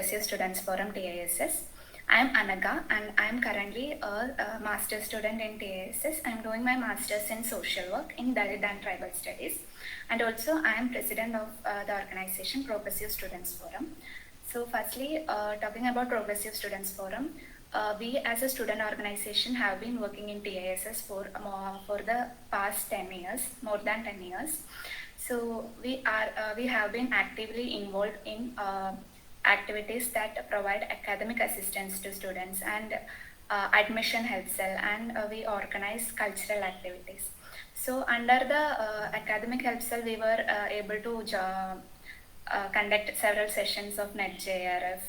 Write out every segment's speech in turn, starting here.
Students Forum TISS. I am Anaga and I am currently a master's student in TISS. I am doing my master's in social work in Dalit and Tribal Studies, and also I am president of the organization Progressive Students Forum. So firstly, talking about Progressive Students Forum, we as a student organization have been working in TISS for the past 10 years, more than 10 years. So we have been actively involved in activities that provide academic assistance to students and admission help cell, and we organize cultural activities. So under the academic help cell, we were able to conduct several sessions of NetJRF,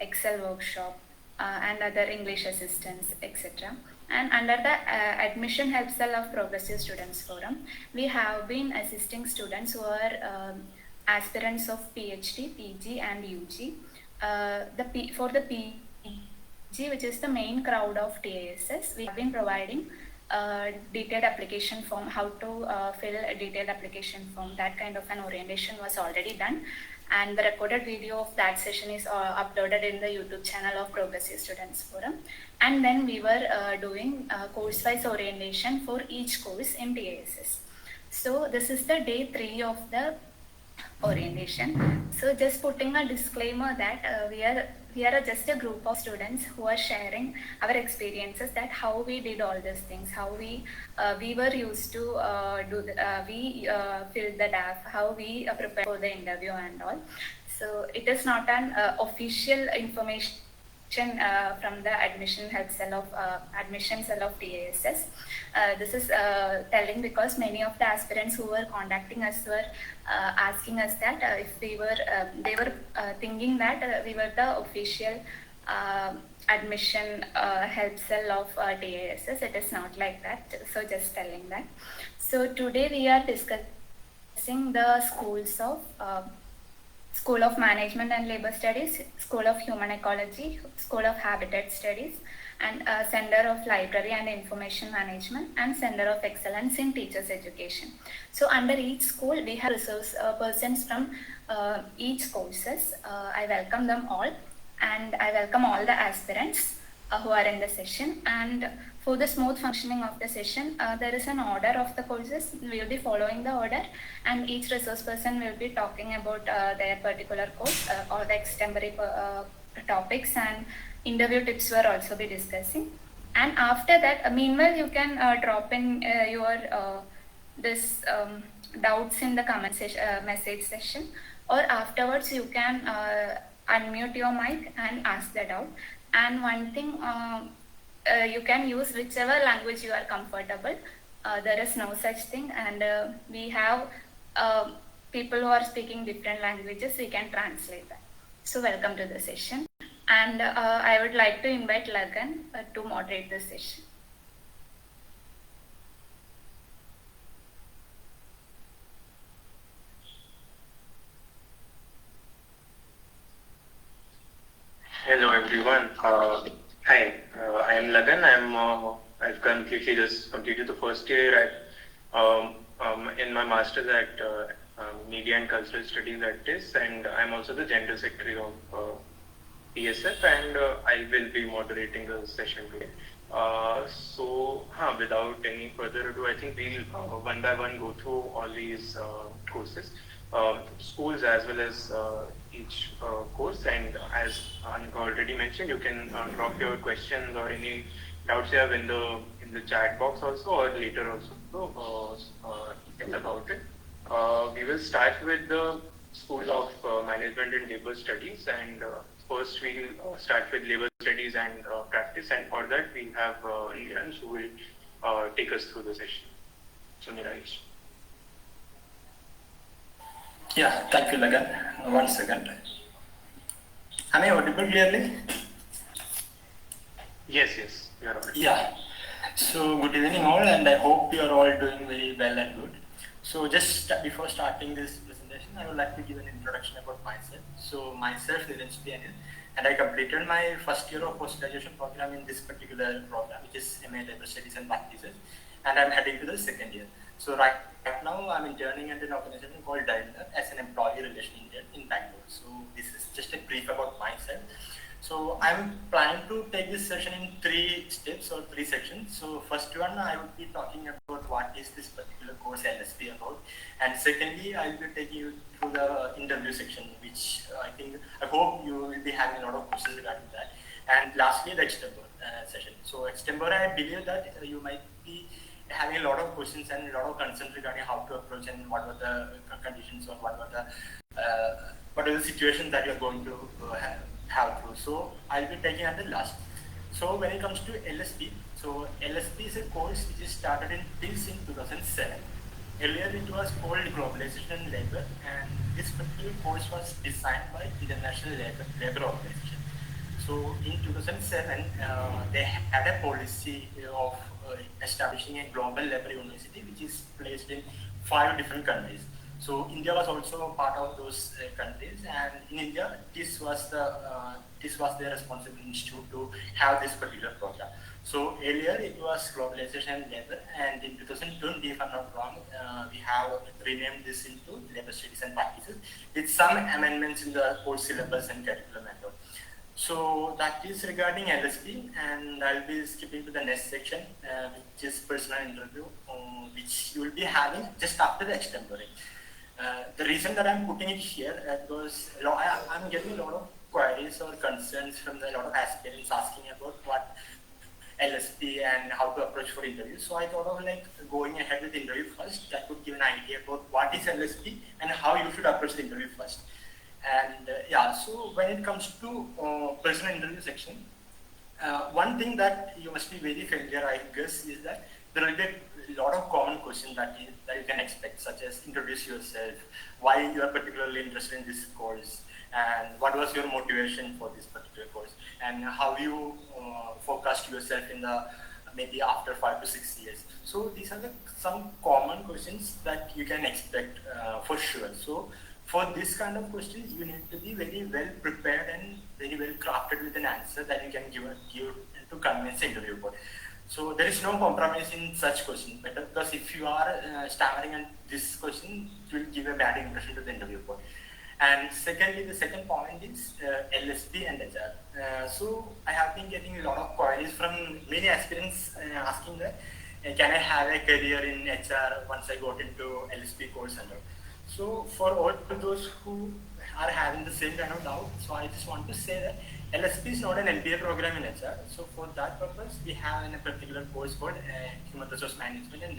Excel workshop, and other English assistance, etc. And under the admission help cell of Progressive Students Forum, we have been assisting students who are aspirants of PhD, PG and UG. For the PG, which is the main crowd of TISS, we have been providing detailed application form, how to fill a detailed application form. That kind of an orientation was already done, and the recorded video of that session is uploaded in the YouTube channel of Progressive Students Forum. And then we were doing course-wise orientation for each course in TISS. So this is the day 3 of the orientation. So just putting a disclaimer that we are just a group of students who are sharing our experiences, that how we did all these things, how we were used to filled the DAF, how we prepared for the interview and all. So it is not an official information from the admission cell of TISS. This is telling because many of the aspirants who were contacting us were asking us that if we were, they were thinking that we were the official admission help cell of TISS. It is not like that. So just telling that. So today we are discussing the schools of School of Management and Labor Studies, School of Human Ecology, School of Habitat Studies, and Center of Library and Information Management, and Center of Excellence in Teachers Education. So under each school, we have resource persons from each courses. I welcome them all, and I welcome all the aspirants who are in the session. And for the smooth functioning of the session, there is an order of the courses. We will be following the order, and each resource person will be talking about their particular course or the extemporary topics, and interview tips will also be discussing. And after that, meanwhile, you can drop in your doubts in the comment message session, or afterwards you can unmute your mic and ask the doubt. And one thing, you can use whichever language you are comfortable. There is no such thing, and we have people who are speaking different languages. We can translate that. So welcome to the session, and I would like to invite Lagan to moderate the session. Hello everyone. Hi, I am Lagan. I've just completed the first year in my master's at Media and Cultural Studies at TISS, and I'm also the General Secretary of PSF, and I will be moderating the session today. Without any further ado, I think we'll one by one go through all these courses, schools as well as each course, and as Anika already mentioned, you can drop your questions or any doubts you have in the chat box also, or later also about it. We will start with the School of Management and Labor Studies, and first we'll start with Labor Studies and Practice, and for that we have Niraj who will take us through the session. So Niraj. Yeah, thank you, Lagan. 1 second. Am I audible clearly? Yes, you are audible. Yeah. So good evening all, and I hope you are all doing very well and good. So just before starting this presentation, I would like to give an introduction about myself. So myself is Niraj, and I completed my first year of post-graduation program in this particular program, which is MA Labor Studies and Practices, and I'm heading to the second year. So right now I'm interning at an organization called Daimler as an employee relation intern in Bangalore. So this is just a brief about myself. So I'm planning to take this session in 3 steps or 3 sections. So first one, I would be talking about what is this particular course LSP about, and secondly, I will be taking you through the interview section, which I hope you will be having a lot of questions regarding that. And lastly, the extempore session. So extempore, I believe that you might be having a lot of questions and a lot of concerns regarding how to approach and what were the conditions or what are the situations that you're going to have through. So I'll be taking at the last. So when it comes to LSP, so LSP is a course which is started in TISS in 2007. Earlier it was called Globalization and Labor, and this particular course was designed by International Labor Organization. So in 2007, they had a policy of establishing a global labor university, which is placed in 5 different countries. So India was also part of those countries, and in India, this was the responsible institute to have this particular program. So earlier it was Globalization and Labor, and in 2020, if I'm not wrong, we have renamed this into Labor Studies and Practices with some amendments in the course syllabus and curriculum and all. So that is regarding LSP, and I'll be skipping to the next section, which is personal interview, which you will be having just after the extempore. The reason that I'm putting it here because I'm getting a lot of queries or concerns from a lot of aspirants asking about what LSP and how to approach for interviews. So I thought of like going ahead with the interview first. That would give an idea about what is LSP and how you should approach the interview first. And so when it comes to personal interview section, one thing that you must be very familiar, I guess, is that there will be a lot of common questions that you can expect, such as introduce yourself, why you are particularly interested in this course, and what was your motivation for this particular course, and how you forecast yourself in the maybe after 5 to 6 years. So these are some common questions that you can expect for sure. So for this kind of questions, you need to be very well prepared and very well crafted with an answer that you can give to convince the interview board. So there is no compromise in such questions, because if you are stammering at this question, it will give a bad impression to the interview board. And secondly, the second point is LSP and HR. So I have been getting a lot of queries from many aspirants asking that, can I have a career in HR once I got into LSP course and all. So for all those who are having the same kind of doubt, so I just want to say that LSP is not an MBA program in HR. So for that purpose, we have a particular course called Human Resource Management and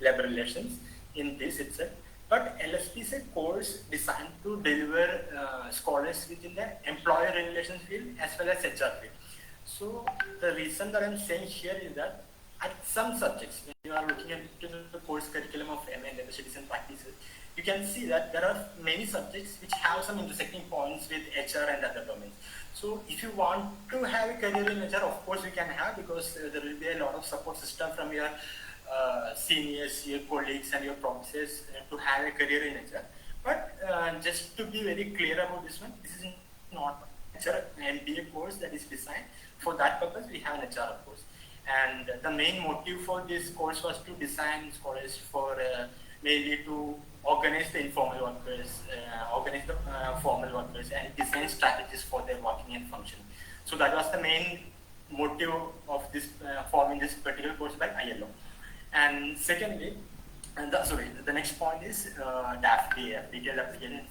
Labor Relations in this itself. But LSP is a course designed to deliver scholars within the employer relations field as well as HR field. So the reason that I'm saying here is that at some subjects, when you are looking into the course curriculum of MA Labor Studies and Practices, you can see that there are many subjects which have some intersecting points with HR and other domains. So if you want to have a career in HR, of course you can have, because there will be a lot of support system from your seniors, your colleagues and your professors to have a career in HR. But just to be very clear about this one, this is not HR MBA course that is designed. For that purpose, we have an HR course. And the main motive for this course was to design scholars for mainly to organize the informal workers, organize the formal workers, and design strategies for their working and functioning. So that was the main motive of this forming this particular course by ILO. And secondly, the next point is DAF, detailed application.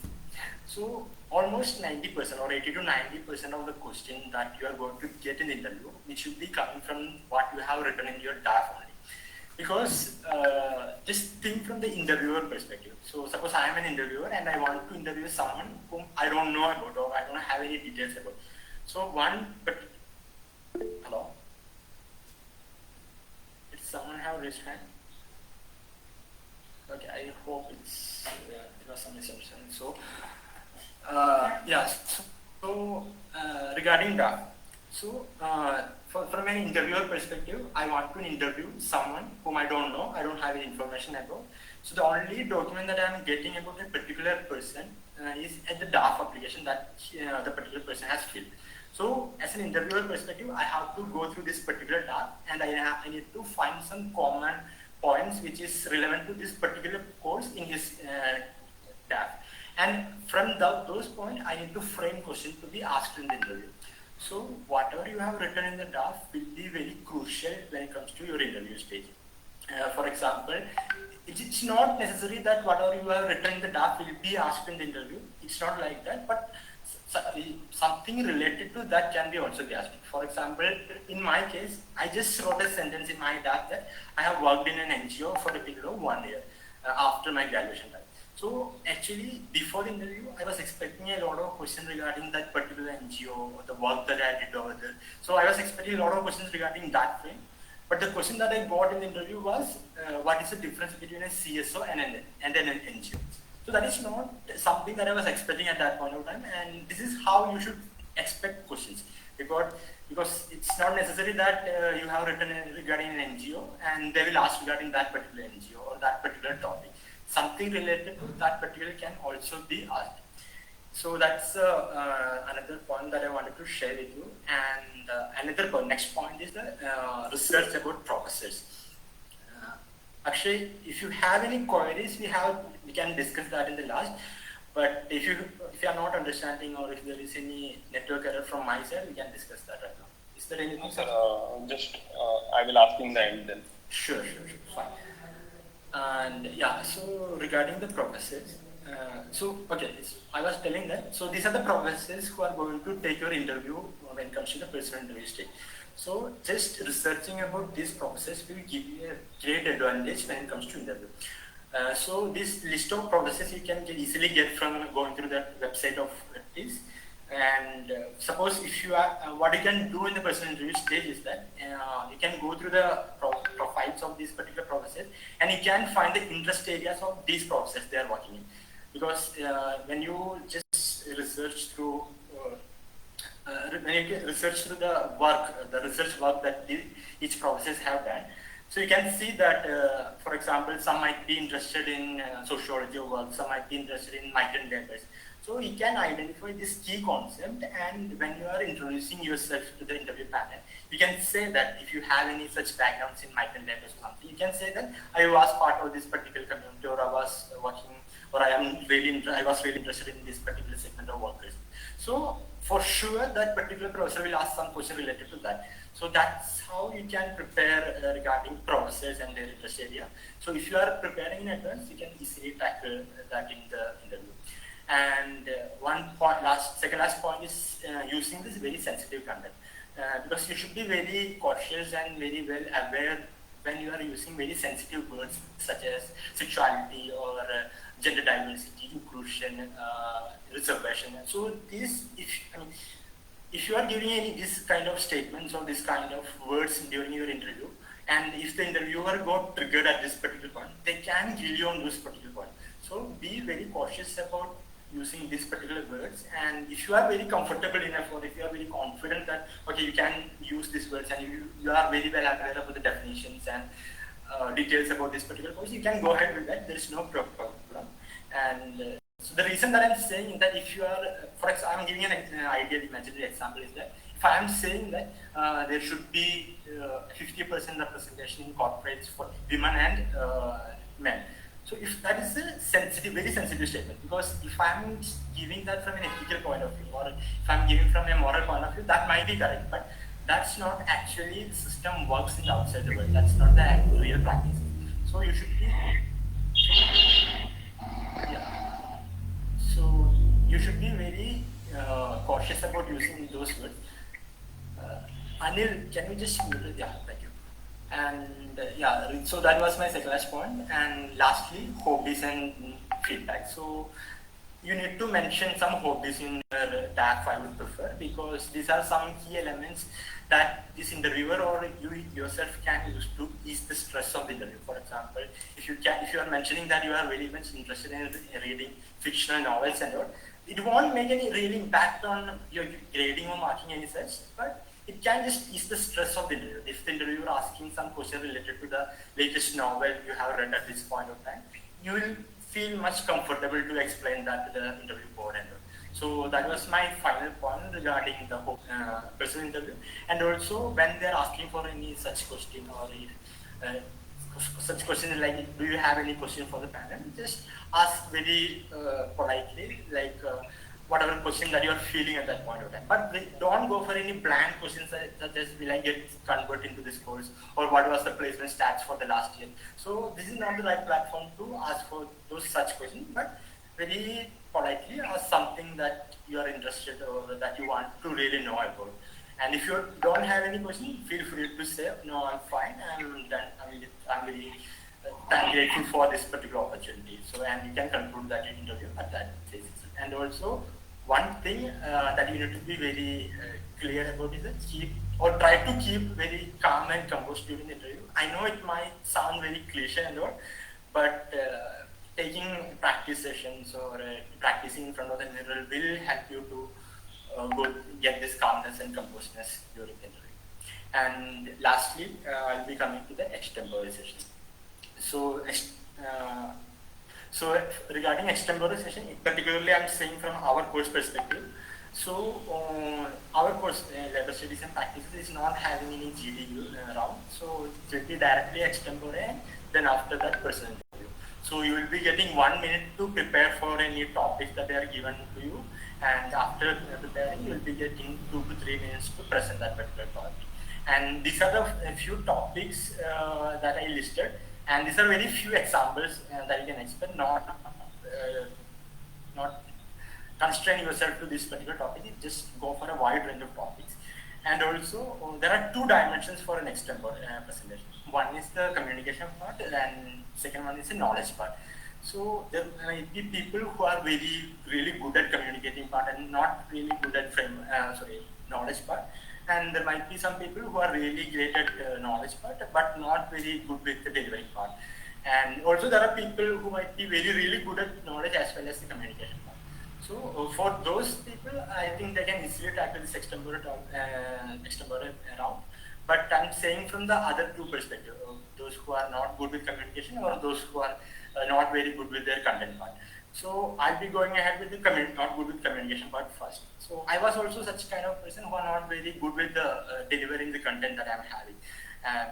So almost 90% or 80 to 90% of the question that you are going to get in the interview, which should be coming from what you have written in your DAF only. Because just think from the interviewer perspective. So suppose I am an interviewer and I want to interview someone whom I don't know about or I don't have any details about. So hello? Did someone have raised hand? Okay, I hope it was some misunderstanding. So, regarding that, so from an interviewer perspective, I want to interview someone whom I don't know, I don't have any information about. So the only document that I am getting about a particular person is at the DAF application that the particular person has filled. So as an interviewer perspective, I have to go through this particular DAF and I need to find some common points which is relevant to this particular course in his DAF. And from those points, I need to frame questions to be asked in the interview. So whatever you have written in the draft will be very crucial when it comes to your interview stage. For example, it's not necessary that whatever you have written in the draft will be asked in the interview. It's not like that, but something related to that can be also be asked. For example, in my case, I just wrote a sentence in my draft that I have worked in an NGO for a period of 1 year after my graduation time. So actually, before the interview, I was expecting a lot of questions regarding that particular NGO or the work that I did over there. So I was expecting a lot of questions regarding that frame. But the question that I got in the interview was, what is the difference between a CSO and an NGO? So that is not something that I was expecting at that point of time. And this is how you should expect questions. Because it's not necessary that you have written regarding an NGO and they will ask regarding that particular NGO or that particular topic. Something related to that particular can also be asked. So that's another point that I wanted to share with you. And another point, next point is the research about professors. Actually, if you have any queries, we can discuss that in the last. But if you are not understanding or if there is any network error from my side, we can discuss that right now. Is there anything? Sir, I will ask in the end then. Sure, fine. And yeah, so regarding the professors, I was telling that, so these are the professors who are going to take your interview when it comes to the personal interview stage. So just researching about these professors will give you a great advantage when it comes to interview. So this list of professors you can easily get from going through the website of TISS. And suppose if you are, what you can do in the personal interview stage is that you can go through the profiles of these particular professors and you can find the interest areas of these professors they are working in. Because when you just research through the research work that each professors have done, so you can see that, for example, some might be interested in sociology work, some might be interested in migrant laborers. So you can identify this key concept, and when you are introducing yourself to the interview panel, you can say that if you have any such backgrounds in migrant labor or something, you can say that I was part of this particular community, or I was working, or I was really interested in this particular segment of workers. So for sure, that particular professor will ask some question related to that. So that's how you can prepare regarding professors and their interest area. So if you are preparing in advance, you can easily tackle that in the interview. And second last point is using this very sensitive content, because you should be very cautious and very well aware when you are using very sensitive words such as sexuality or gender diversity, inclusion, reservation. So if you are giving this kind of statements or this kind of words during your interview, and if the interviewer got triggered at this particular point, they can grill you on this particular point. So be very cautious about using these particular words, and if you are very comfortable enough, or if you are very confident that okay, you can use these words and you are very well aware of the definitions and details about this particular course, you can go ahead with that. There is no problem. And so the reason that I'm saying that if you are, for example, I'm giving an ideal imaginary example is that if I am saying that there should be 50% representation in corporates for women and men. So if that is a sensitive, very sensitive statement, because if I'm giving that from an ethical point of view, or if I'm giving from a moral point of view, that might be correct, but that's not actually the system works in the outside the world. That's not the real practice. So you should be, So you should be very cautious about using those words. Anil, can you just mute it? Yeah, thank you. And so that was my second last point. And lastly, hobbies and feedback. So you need to mention some hobbies in your DAF, I would prefer, because these are some key elements that this interviewer or you yourself can use to ease the stress of the interview. For example, if you are mentioning that you are very much interested in reading fictional novels and all, it won't make any real impact on your grading or marking any such, but it can just ease the stress of the interview. If the interviewer asking some question related to the latest novel you have read at this point of time, you will feel much comfortable to explain that to the interview board. And so that was my final point regarding the whole personal interview. And also when they're asking for any such question, or if such questions like, do you have any question for the panel? Just ask very politely, like whatever question that you are feeling at that point of time. But don't go for any blank questions such as, will I get converted into this course, or what was the placement stats for the last year? So this is not the right platform to ask for those such questions, but very politely ask something that you are interested or that you want to really know about. And if you don't have any question, feel free to say, no, I'm fine, I'm done. I'm very grateful for this particular opportunity. So, and you can conclude that interview at that phase. And also, one thing that you need to be very clear about is that try to keep very calm and composed during the interview. I know it might sound very cliche and all, but taking practice sessions or practicing in front of the mirror will help you to get this calmness and composedness during the interview. And lastly, I'll be coming to the extempore session. So regarding extempore session, particularly I'm saying from our course perspective. So our course, labor studies and practices, is not having any GDU round. So it will be directly extempore, and then after that personal interview. So you will be getting 1 minute to prepare for any topics that they are given to you. And after preparing, you will be getting 2 to 3 minutes to present that particular topic. And these are the few topics that I listed. And these are very few examples that you can expect, not constrain yourself to this particular topic, just go for a wide range of topics. And also, there are 2 dimensions for an extempore presentation. One is the communication part, and second one is the knowledge part. So there might be people who are really good at communicating part and not really good at knowledge part. And there might be some people who are really great at knowledge part, but not very good with the delivery part. And also there are people who might be really good at knowledge as well as the communication part. So for those people, I think they can easily tackle this extempore round. But I'm saying from the other 2 perspectives, those who are not good with communication or those who are not very good with their content part. So I'll be going ahead with the not good with communication part first. So I was also such kind of person who are not very good with the delivering the content that I'm having.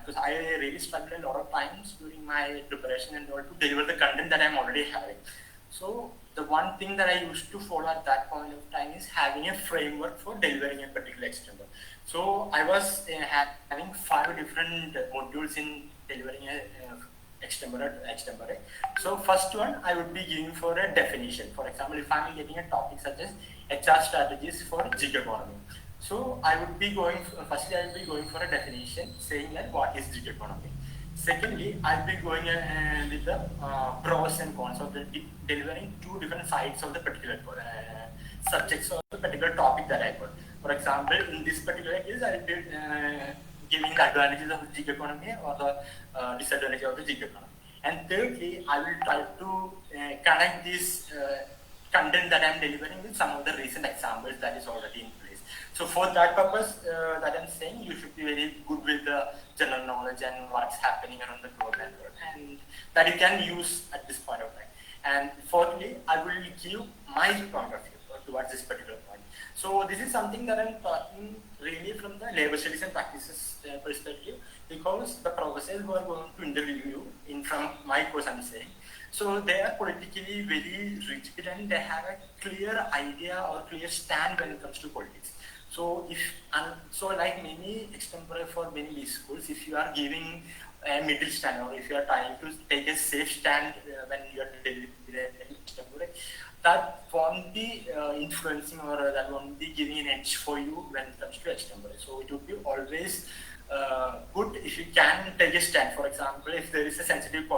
Because I really struggled a lot of times during my preparation and order to deliver the content that I'm already having. So the one thing that I used to follow at that point of time is having a framework for delivering a particular extempore. So I was having 5 different modules in delivering a extempore. So first one, I would be giving for a definition. For example, if I'm getting a topic such as HR strategies for gig economy. So I would be firstly I will be going for a definition saying that what is gig economy. Secondly, I'll be going with the pros and cons of delivering 2 different sides of the particular subjects or the particular topic that I put. For example, in this particular case, I'll be giving the advantages of the gig economy or the disadvantages of the gig economy. And thirdly, I will try to connect this content that I'm delivering with some of the recent examples that is already in place. So for that purpose that I'm saying, you should be very good with the general knowledge and what's happening around the globe and that you can use at this point of time. And fourthly, I will give my point of view towards this particular point. So this is something that I'm talking really from the labor studies and practices perspective, because the professors who are going to interview you from my course I'm saying, so they are politically very rigid and they have a clear idea or clear stand when it comes to politics. So like many extempore for many schools, if you are giving a middle stand or if you are trying to take a safe stand when you are delivering extempore, that won't be influencing or that won't be giving an edge for you when it comes to extempore. So it would be always good if you can take a stand. For example, if there is a sensitive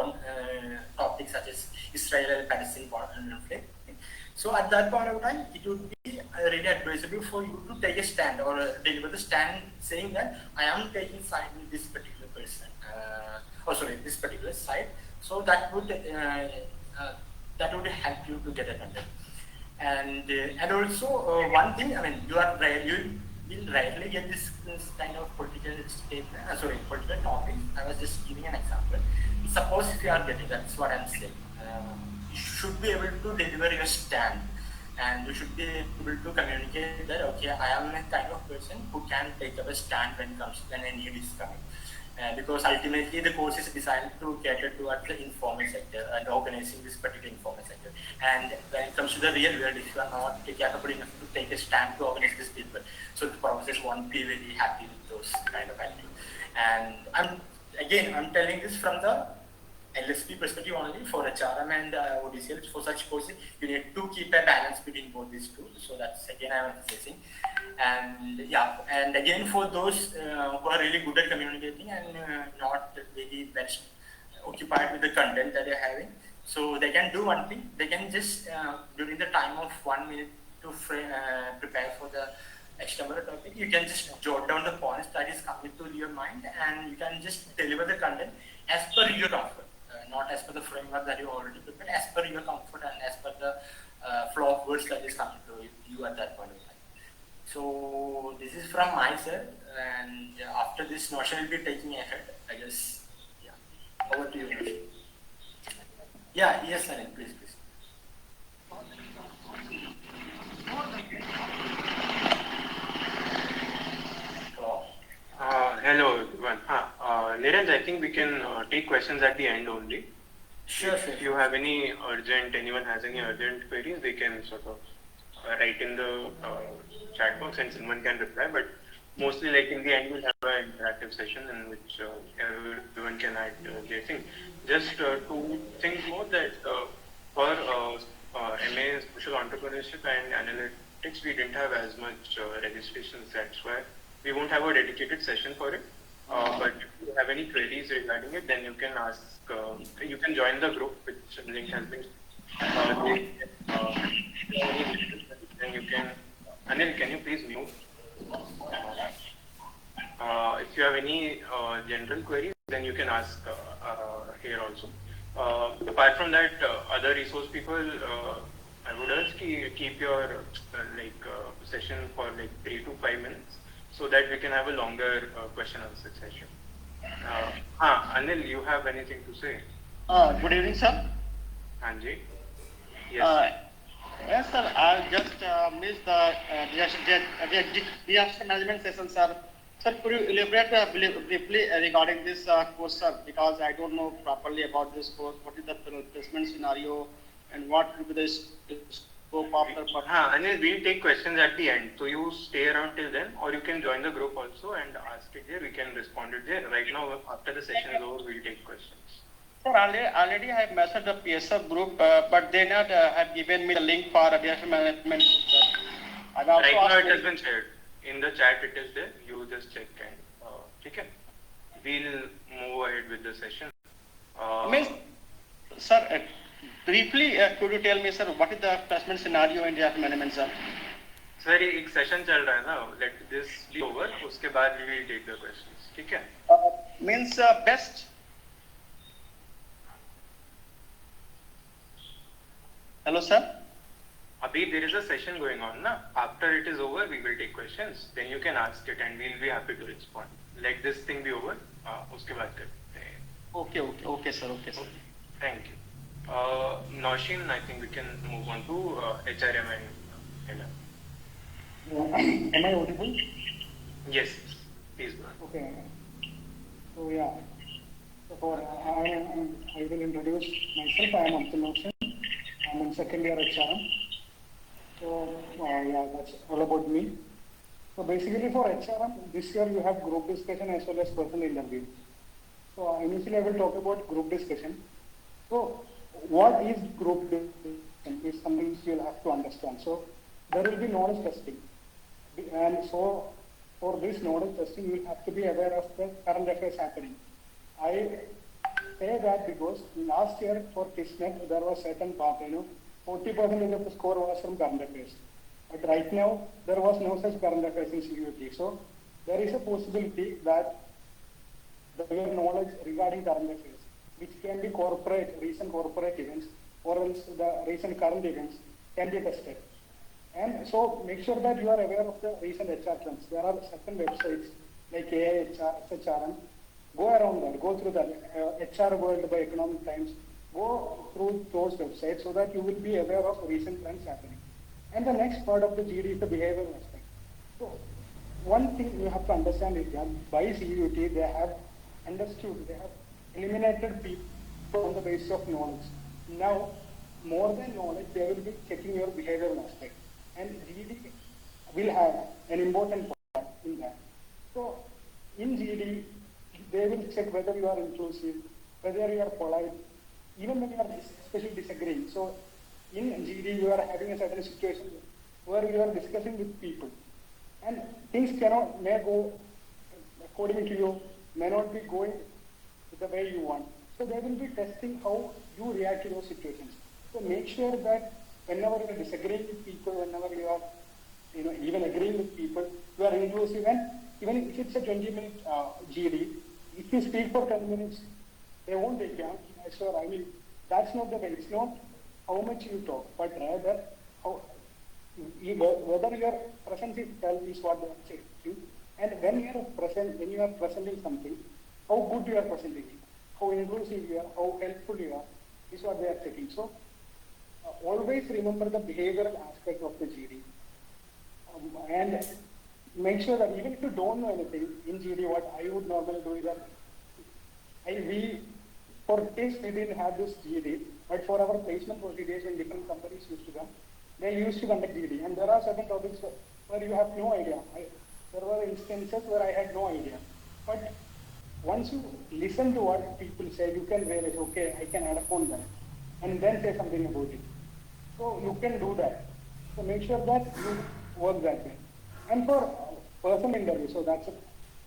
topic such as Israel-Palestine conflict, so at that point of time, it would be really advisable for you to take a stand or deliver the stand saying that I am taking side with this particular person, this particular side. So that would help you to get a content. And also one thing, I mean, you will rarely get this kind of political political topic. I was just giving an example. Suppose if you are getting, that's what I'm saying. You should be able to deliver your stand, and you should be able to communicate that okay, I am a kind of person who can take up a stand when a need is coming. because ultimately the course is designed to cater towards the informal sector and organizing this particular informal sector. And when it comes to the real world, if you are not capable enough to take a stand to organize these people, so the professors won't be very happy with those kind of attitudes. And I'm telling this from the LSP perspective only. For HRM and ODCL, for such courses, you need to keep a balance between both these two. So that's again I'm emphasizing. And yeah, and again for those who are really good at communicating and not very well occupied with the content that they're having, so they can do one thing. They can just during the time of 1 minute to prepare for the external topic, you can just jot down the points that is coming to your mind, and you can just deliver the content as per your comfort. Not as per the framework that you already prepared, as per your comfort and as per the flow of words that is coming to you at that point of time. So this is from my side, and after this, Notion will be taking ahead. I guess, yeah. Over to you, Notion. Yeah, yes, Anil, please. Hello everyone. Niraj, I think we can take questions at the end only. Sure. If you have anyone has any urgent queries, they can sort of write in the chat box and someone can reply. But mostly, like in the end, we'll have an interactive session in which everyone can add their thing. Just two things more that for MA Social Entrepreneurship and Analytics, we didn't have as much registrations. That's why we won't have a dedicated session for it. But if you have any queries regarding it, then you can ask. You can join the group, which link has been. Then you can. Anil, can you please mute? If you have any general queries, then you can ask here also. Apart from that, other resource people, I would urge keep your session for like 3 to 5 minutes, so that we can have a longer question answer session. Anil, you have anything to say? Good evening, sir. Anji? Yes. Yes, sir. I just missed the disaster management session, sir. Sir, could you elaborate briefly regarding this course, sir? Because I don't know properly about this course. What is the placement scenario, and what will be the scope after? Anil, we'll take questions at the end. So you stay around till then, or you can join the group also and ask it there. We can respond it there. Right now, after the session is over, we'll take questions. Sir, already I have messaged the PSF group, but they not have given me the link for a disaster management group, sir. Right now, it has been shared. In the chat, it is there. You just check and okay. We'll move ahead with the session. Sir, briefly, could you tell me, sir, what is the placement scenario in disaster management, sir? Sir, एक session चल रहा है ना. Let this be over. उसके बाद we will take the questions. ठीक है? Means best. Hello, sir. Abhi, there is a session going on, na? After it is over, we will take questions. Then you can ask it, and we'll be happy to respond. Let this thing be over. उसके बाद करते हैं. Okay, sir. Thank you. Noshin, I think we can move on to HRM and LM. Am I audible? Yes, please go ahead. Okay. So yeah. So I will introduce myself. I am Abdul Noshin. I'm in second year HRM. So that's all about me. So basically for HRM, this year you have group discussion as well as personal interview. So initially I will talk about group discussion. So what is group discussion is something you'll have to understand. So there will be knowledge testing. And so for this knowledge testing, you will have to be aware of the current affairs happening. I say that because last year for TISS-net, there was certain part, 40% of the score was from current affairs. But right now, there was no such current affairs in CUT. So there is a possibility that the knowledge regarding current affairs, which can be recent corporate events, or else the recent current events, can be tested. And so make sure that you are aware of the recent HR trends. There are certain websites like AIHR, HRM. Go around that, go through the HR World by Economic Times. Go through those websites so that you will be aware of recent trends happening. And the next part of the GD is the behavioral aspect. So one thing you have to understand is that by CUT, they have understood, they have eliminated people on the basis of knowledge. Now, more than knowledge, they will be checking your behavioral aspect. And GD will have an important part in that. So, in GD, they will check whether you are inclusive, whether you are polite, even when you are especially disagreeing. So, in GD, you are having a certain situation where you are discussing with people. And things may go according to you, may not be going the way you want. So they will be testing how you react to those situations. So make sure that whenever you are disagreeing with people, whenever you are even agreeing with people, you are inclusive. And even if it's a 20-minute GD, if you speak for 10 minutes, they won't take you. Sure, I mean, that's not the way. It's not how much you talk, but rather how whether your presence itself is what they are checking, and when you are presenting something, how good you are presenting it, how inclusive you are, how helpful you are, is what they are checking. So always remember the behavioral aspect of the GD, and make sure that even if you don't know anything in GD, what I would normally do is that for TISS we didn't have this GD, but for our placement procedures in different companies used to come, they used to conduct GD, and there are certain topics where you have no idea. There were instances where I had no idea, but once you listen to what people say, you can realize, okay, I can add upon that, and then say something about it. So you can do that. So make sure that you work that way. And for personal interview, so that's the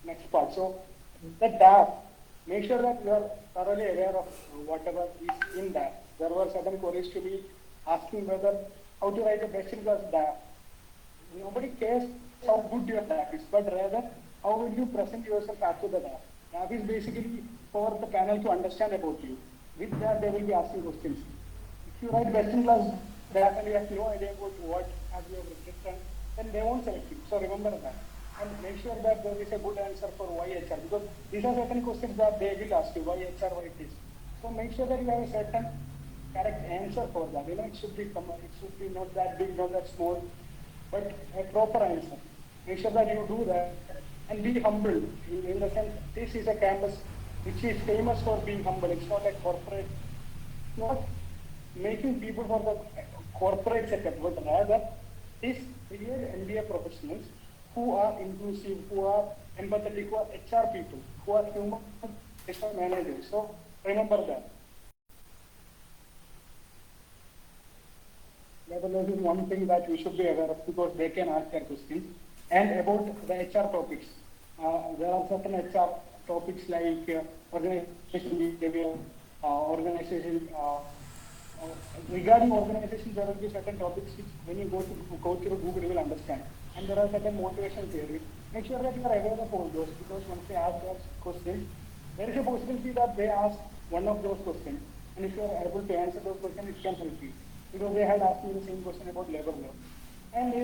next part. So the DAF, make sure that you are thoroughly aware of whatever is in DAF. There were certain queries to be asking whether how to write a best-in-class DAF. Nobody cares how good your DAF is, but rather how will you present yourself after the DAF. DAF is basically for the panel to understand about you. With that, they will be asking questions. If you write best-in-class DAF and you have no idea about what have you written, then they won't select you. So remember that. And make sure that there is a good answer for why HR, because these are certain questions that they will ask you, why HR, why TISS. So make sure that you have a certain correct answer for that. It should be not that big, not that small, but a proper answer. Make sure that you do that and be humble. In the sense, this is a campus which is famous for being humble. It's not a corporate, not making people for the corporate setup, but rather this real MBA professionals who are inclusive, who are empathetic, who are HR people, who are human resource managers. So remember that. Level is one thing that you should be aware of, because they can ask their questions. And about the HR topics, there are certain HR topics like organization behavior, organization. Regarding organization, there will be certain topics which when you go through Google, you will understand. And there are certain motivation theories. Make sure that you are aware of all those, because once they ask those questions, there is a possibility that they ask one of those questions. And if you are able to answer those questions, it can help you. Because they had asked me the same question about labor law. And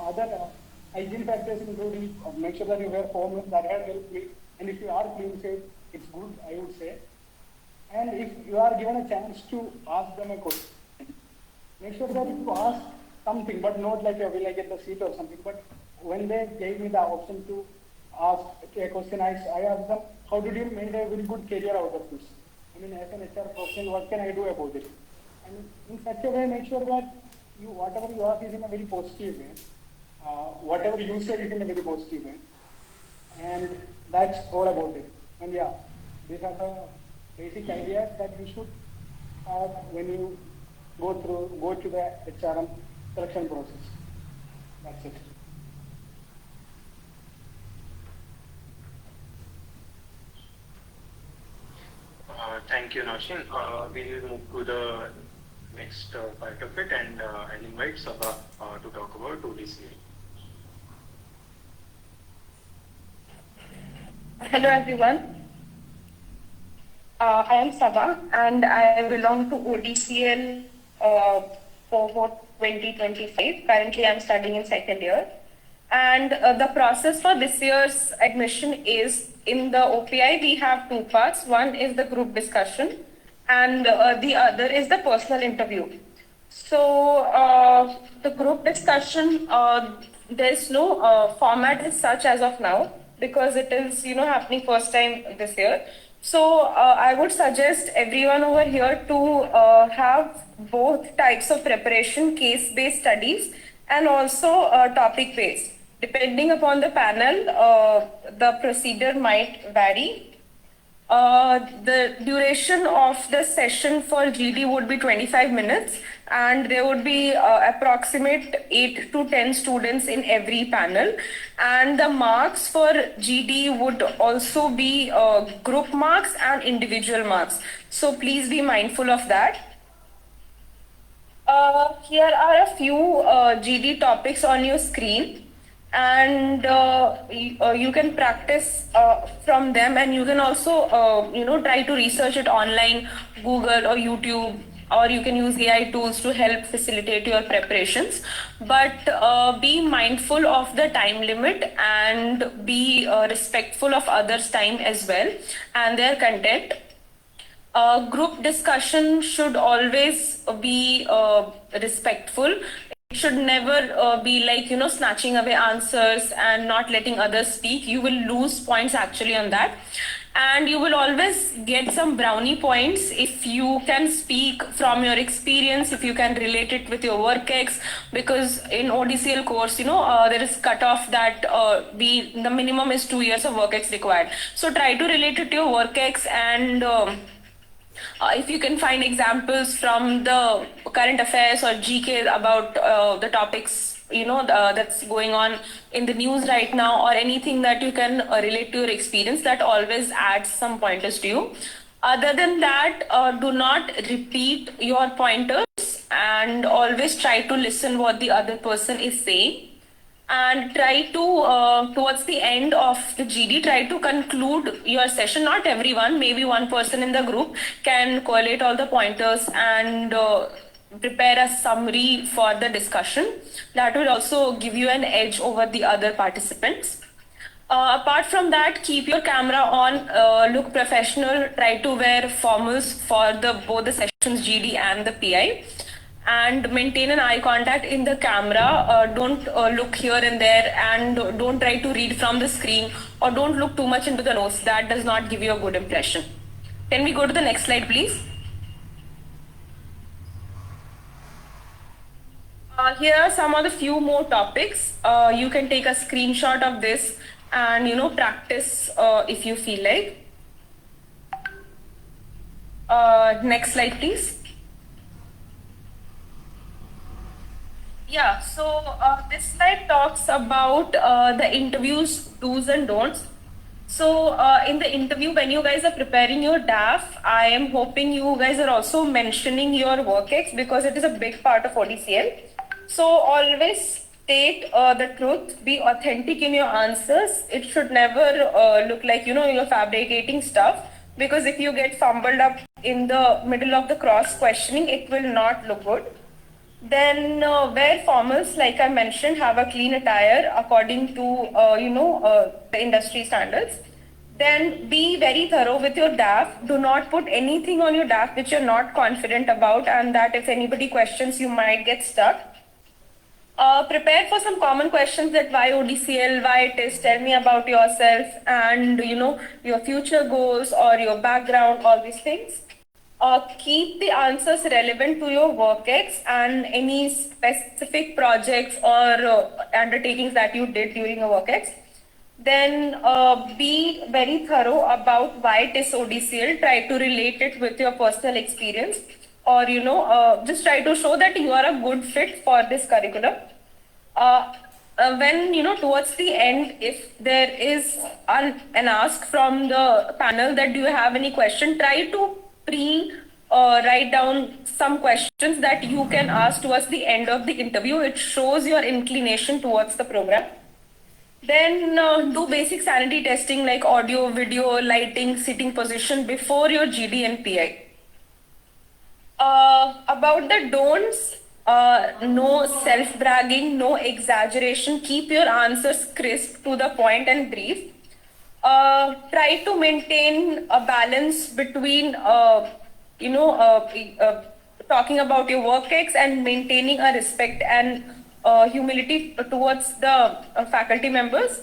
other hygiene factors including make sure that you wear formal, that had helped me. And if you are clean shaven, it's good, I would say. And if you are given a chance to ask them a question, make sure that you ask something, but not like will I get the seat or something. But when they gave me the option to ask a question, I asked them, how did you make a very good career out of this? I mean, as an HR professional, what can I do about it? And in such a way, make sure that whatever you ask is in a very positive way. Whatever you say is in a very positive way. And that's all about it. And yeah, these are the basic ideas that you should have when you go to the HRM selection process. That's it. Thank you, Naushin. We'll move to the next part of it, and I'll invite Sabha to talk about ODCL. Hello everyone. I am Sabha and I belong to ODCL cohort 2025. Currently I am studying in second year. And the process for this year's admission is, in the OPI we have two parts. One is the group discussion and the other is the personal interview. So the group discussion, there is no format as such as of now. because it is, happening first time this year. So I would suggest everyone over here to have both types of preparation, case-based studies and also topic-based. Depending upon the panel, the procedure might vary. The duration of the session for GD would be 25 minutes, and there would be approximate 8 to 10 students in every panel. And the marks for GD would also be group marks and individual marks. So please be mindful of that. Here are a few GD topics on your screen, and you can practice from them, and you can also try to research it online, Google or YouTube, or you can use AI tools to help facilitate your preparations. But be mindful of the time limit and be respectful of others' time as well and their content. Group discussion should always be respectful. It should never be like, snatching away answers and not letting others speak. You will lose points actually on that. And you will always get some brownie points if you can speak from your experience, if you can relate it with your work ex, because in ODCL course, there is cutoff that the minimum is 2 years of work ex required. So try to relate it to your work ex, and if you can find examples from the current affairs or GK about the topics that's going on in the news right now, or anything that you can relate to your experience, that always adds some pointers to you. Other than that, do not repeat your pointers, and always try to listen what the other person is saying. And try to, towards the end of the GD, try to conclude your session. Not everyone, maybe one person in the group can collate all the pointers and prepare a summary for the discussion. That will also give you an edge over the other participants. Apart from that, keep your camera on, look professional, try to wear formals for both the sessions, GD and the PI. And maintain an eye contact in the camera. Don't look here and there, and don't try to read from the screen, or don't look too much into the notes. That does not give you a good impression. Can we go to the next slide, please? Here are some of the few more topics. You can take a screenshot of this and practice if you feel like. Next slide, please. Yeah, so this slide talks about the interviews, do's and don'ts. So in the interview, when you guys are preparing your DAF, I am hoping you guys are also mentioning your work ex, because it is a big part of ODCL. So always state the truth, be authentic in your answers. It should never look like, you're fabricating stuff, because if you get fumbled up in the middle of the cross questioning, it will not look good. Then wear formals, like I mentioned, have a clean attire according to the industry standards. Then be very thorough with your DAF. Do not put anything on your DAF which you're not confident about, and that if anybody questions, you might get stuck. Prepare for some common questions, that why ODCL, why TISS, tell me about yourself, and your future goals or your background, all these things. Keep the answers relevant to your work ex and any specific projects or undertakings that you did during your work ex. Then be very thorough about why TISS ODCL. Try to relate it with your personal experience, or just try to show that you are a good fit for this curriculum. When towards the end, if there is an ask from the panel that do you have any question, try to write down some questions that you can ask towards the end of the interview. It shows your inclination towards the program. Then do basic sanity testing like audio, video, lighting, sitting position before your GD and PI. About the don'ts, no self-bragging, no exaggeration. Keep your answers crisp, to the point and brief. Try to maintain a balance between, talking about your work ex and maintaining a respect and humility towards the faculty members.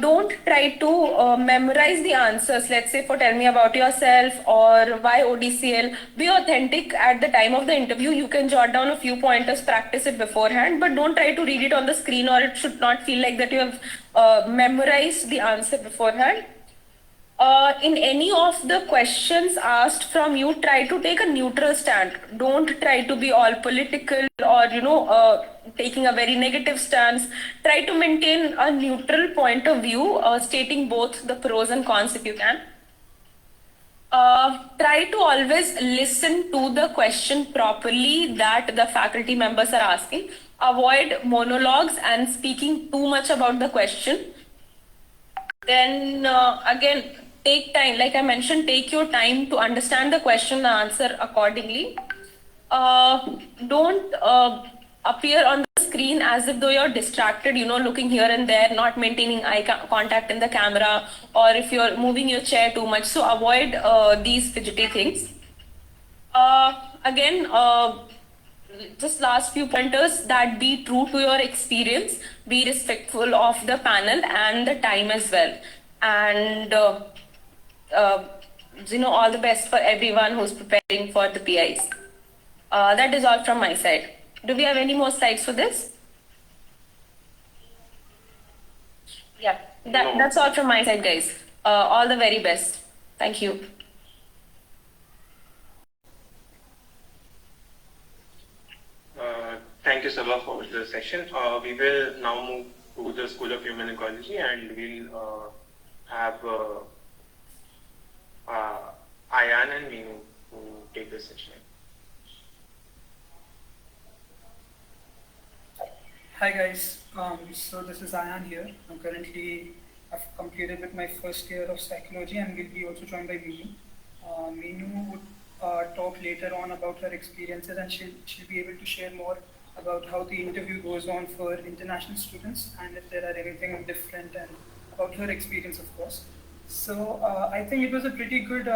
don't try to memorize the answers. Let's say for tell me about yourself or why ODCL. Be authentic at the time of the interview. You can jot down a few pointers, practice it beforehand, but don't try to read it on the screen, or it should not feel like that you have memorized the answer beforehand. In any of the questions asked from you, try to take a neutral stand. Don't try to be all political or, taking a very negative stance. Try to maintain a neutral point of view, stating both the pros and cons if you can. Try to always listen to the question properly that the faculty members are asking. Avoid monologues and speaking too much about the question. Then again, take time. Like I mentioned, take your time to understand the question and answer accordingly. Don't appear on the screen as if though you're distracted, looking here and there, not maintaining eye contact in the camera, or if you're moving your chair too much. So avoid these fidgety things. Again, just last few pointers, that be true to your experience, be respectful of the panel and the time as well. And, all the best for everyone who's preparing for the PIs. That is all from my side. Do we have any more slides for this? Yeah, that's all from my side, guys. All the very best. Thank you. Thank you, Sabha, for the session. We will now move to the School of Human Ecology, and we'll have Ayan and Meenu to take the session. Hi guys, so this is Ayan here. I've completed with my first year of psychology and will be also joined by Meenu. Meenu would talk later on about her experiences, and she'll be able to share more about how the interview goes on for international students and if there are anything different, and about her experience, of course. So I think it was a pretty good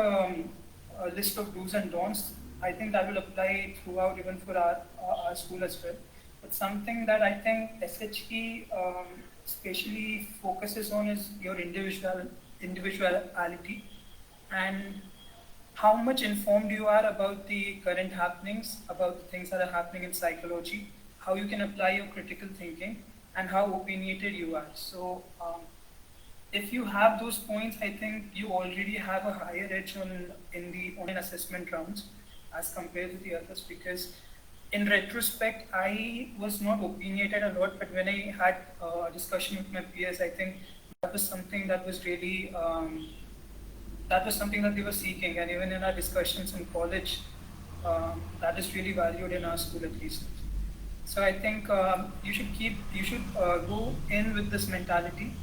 list of do's and don'ts. I think that will apply throughout even for our school as well. But something that I think SHE especially focuses on is your individuality and how much informed you are about the current happenings, about the things that are happening in psychology, how you can apply your critical thinking, and how opinionated you are. So if you have those points, I think you already have a higher edge in the online assessment rounds as compared to the others, because in retrospect, I was not opinionated a lot, but when I had a discussion with my peers, I think that was something that was really that was something that they were seeking, and even in our discussions in college, that is really valued in our school at least. So I think you should go in with this mentality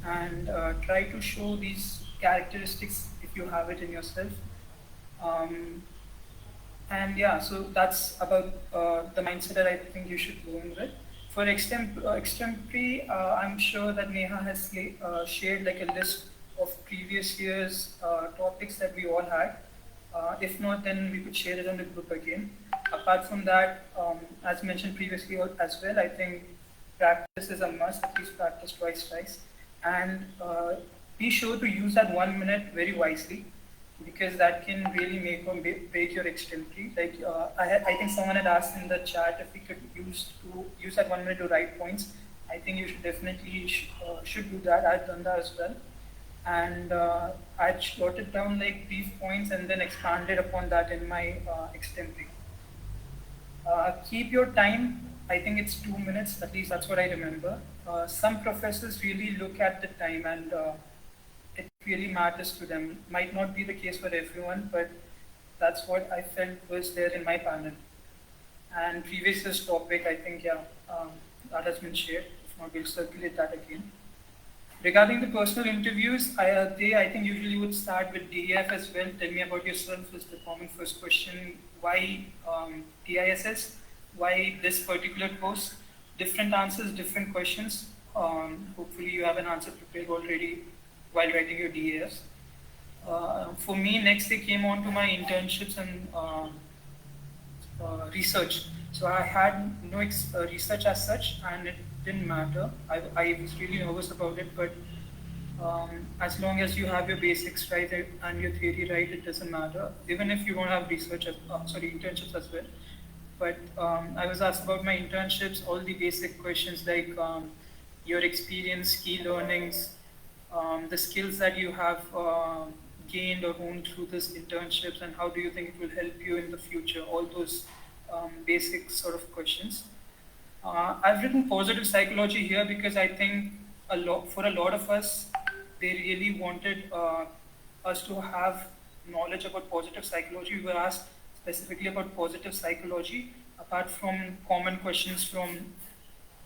and try to show these characteristics if you have it in yourself. And yeah, so that's about the mindset that I think you should go in with. For extempore, I'm sure that Neha has shared like a list of previous year's topics that we all had. If not, then we could share it in the group again. Apart from that, as mentioned previously as well, I think practice is a must, at least practice twice. And be sure to use that 1 minute very wisely, because that can really make or break your extempore. Like I think someone had asked in the chat if we could use that 1 minute to write points. I think you should definitely should do that. I've done that as well. And I jotted down like brief points and then expanded upon that in my extempore. Keep your time. I think it's 2 minutes, at least that's what I remember. Some professors really look at the time, and it really matters to them. Might not be the case for everyone, but that's what I felt was there in my panel. And previous year's topic, I think, that has been shared. If not, we'll circulate that again. Regarding the personal interviews, they I think usually would start with DEF as well. Tell me about yourself is the common first question. Why TISS? Why this particular course? Different answers, different questions. Hopefully you have an answer prepared already while writing your DAS. For me, next they came on to my internships and research. So I had no research as such, and didn't matter. I was really nervous about it, but as long as you have your basics right and your theory right, it doesn't matter. Even if you don't have internships as well. But I was asked about my internships, all the basic questions like your experience, key learnings, the skills that you have gained or honed through this internships, and how do you think it will help you in the future? All those basic sort of questions. I've written positive psychology here because I think for a lot of us, they really wanted us to have knowledge about positive psychology. We were asked specifically about positive psychology, apart from common questions from,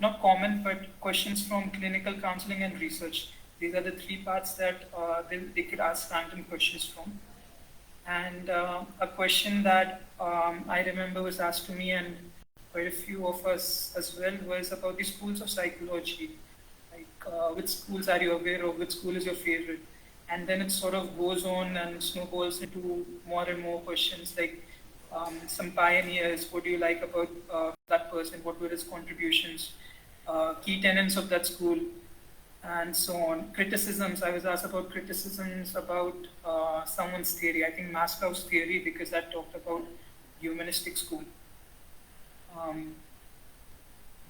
not common, but questions from clinical counseling and research. These are the three parts that they could ask random questions from. And a question that I remember was asked to me and quite a few of us as well was about the schools of psychology. Like which schools are you aware of, which school is your favorite? And then it sort of goes on and snowballs into more and more questions like some pioneers, what do you like about that person, what were his contributions, key tenets of that school, and so on. Criticisms, I was asked about criticisms about someone's theory, I think Maslow's theory, because that talked about humanistic school.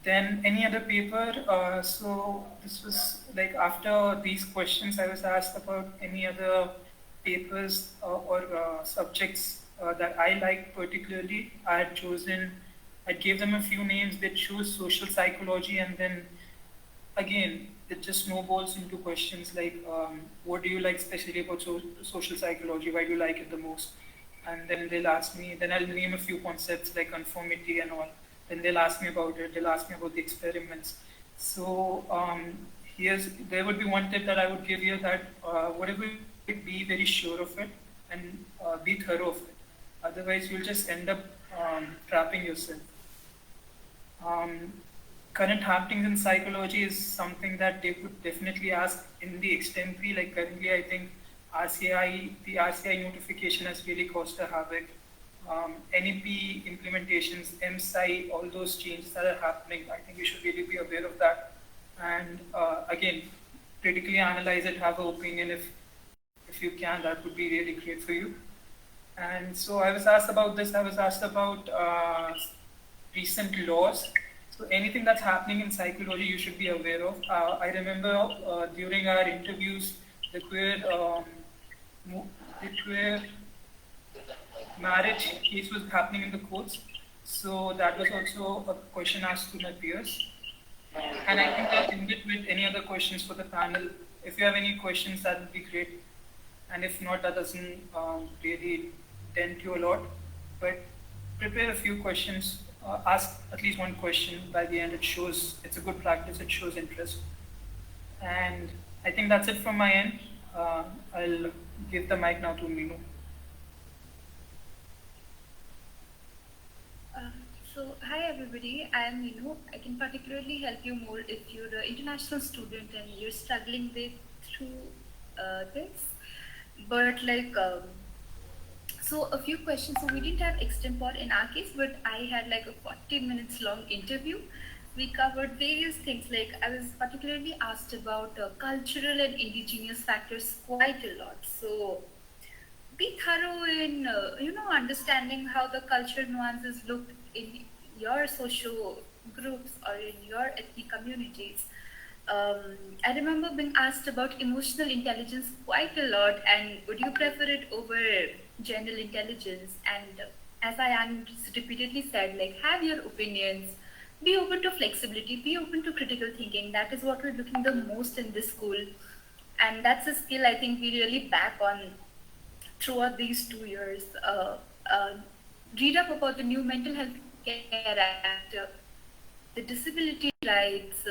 Then any other paper, so this was like after these questions I was asked about any other papers or subjects that I liked particularly. I gave them a few names. They chose social psychology, and then again it just snowballs into questions like what do you like especially about social psychology, why do you like it the most? And then they'll ask me, then I'll name a few concepts like conformity and all. Then they'll ask me about it, they'll ask me about the experiments. So there would be one tip that I would give you, that whatever it be, very sure of it and be thorough of it. Otherwise you'll just end up trapping yourself. Current happenings in psychology is something that they could definitely ask in the extempore. Like currently I think the RCI notification has really caused a havoc. NEP implementations, MSci, all those changes that are happening, I think you should really be aware of that. And again, critically analyze it, have an opinion if you can, that would be really great for you. And so I was asked about this, I was asked about recent laws. So anything that's happening in psychology, you should be aware of. I remember during our interviews, the queer marriage case was happening in the courts. So that was also a question asked to my peers. And I think I'll end it with any other questions for the panel. If you have any questions, that would be great. And if not, that doesn't really tend to a lot. But prepare a few questions. Ask at least one question. By the end, it's a good practice, it shows interest. And I think that's it from my end. I'll give the mic now to Meenu. So, hi everybody, I am Meenu. I can particularly help you more if you're an international student and you're struggling through this. But so a few questions. So we didn't have extempore in our case, but I had like a 40 minutes long interview. We covered various things. Like I was particularly asked about cultural and indigenous factors quite a lot. So be thorough in understanding how the cultural nuances look in your social groups or in your ethnic communities. I remember being asked about emotional intelligence quite a lot, and would you prefer it over general intelligence? And as I repeatedly said, like, have your opinions, be open to flexibility, be open to critical thinking. That is what we're looking the most in this school, and that's a skill I think we really back on throughout these 2 years. Read up about the new Mental Health Care Act, the disability rights,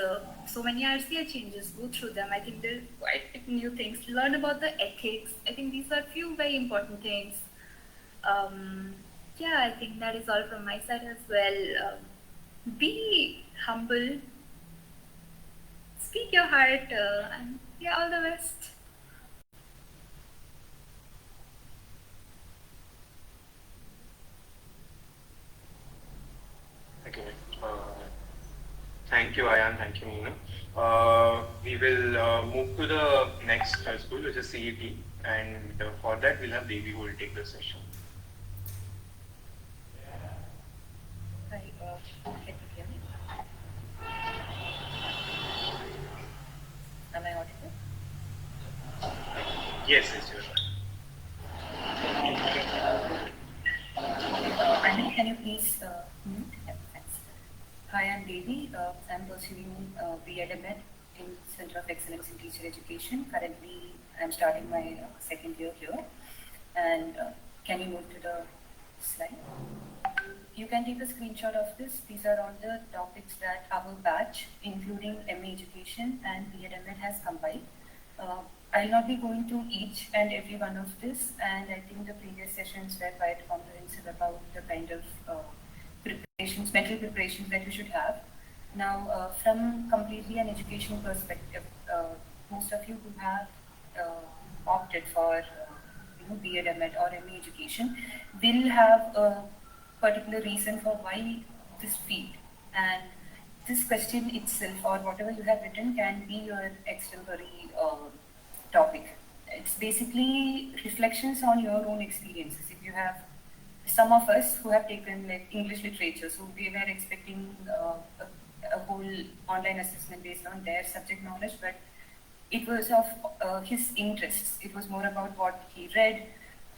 so many RCI changes, go through them. I think there's quite new things. Learn about the ethics. I think these are few very important things. Yeah, I think that is all from my side as well. Be humble, speak your heart, and yeah, all the best. Okay. Thank you, Ayan. Thank you, Meenu. We will move to the next school, which is CET, and for that we'll have Devi who will take the session. Hi, can you hear me? Am I audible? Yes, yes, you're right. Anil, can you please mute? Yeah, thanks. Hi, I'm Devi. I'm pursuing BEd in Center of Excellence in Teacher Education. Currently, I'm starting my second year here. And can you move to the slide? You can take a screenshot of this. These are all the topics that our batch, including MA Education and BEd has compiled. I'll not be going through each and every one of this, and I think the previous sessions were quite comprehensive about the kind of preparations, mental preparations that you should have. Now, from completely an educational perspective, most of you who have opted for BEd or MA Education will have a particular reason for why this field, and this question itself or whatever you have written can be your extempore topic. It's basically reflections on your own experiences. If you have some of us who have taken like English literature, so we were expecting a whole online assessment based on their subject knowledge, but it was of his interests. It was more about what he read,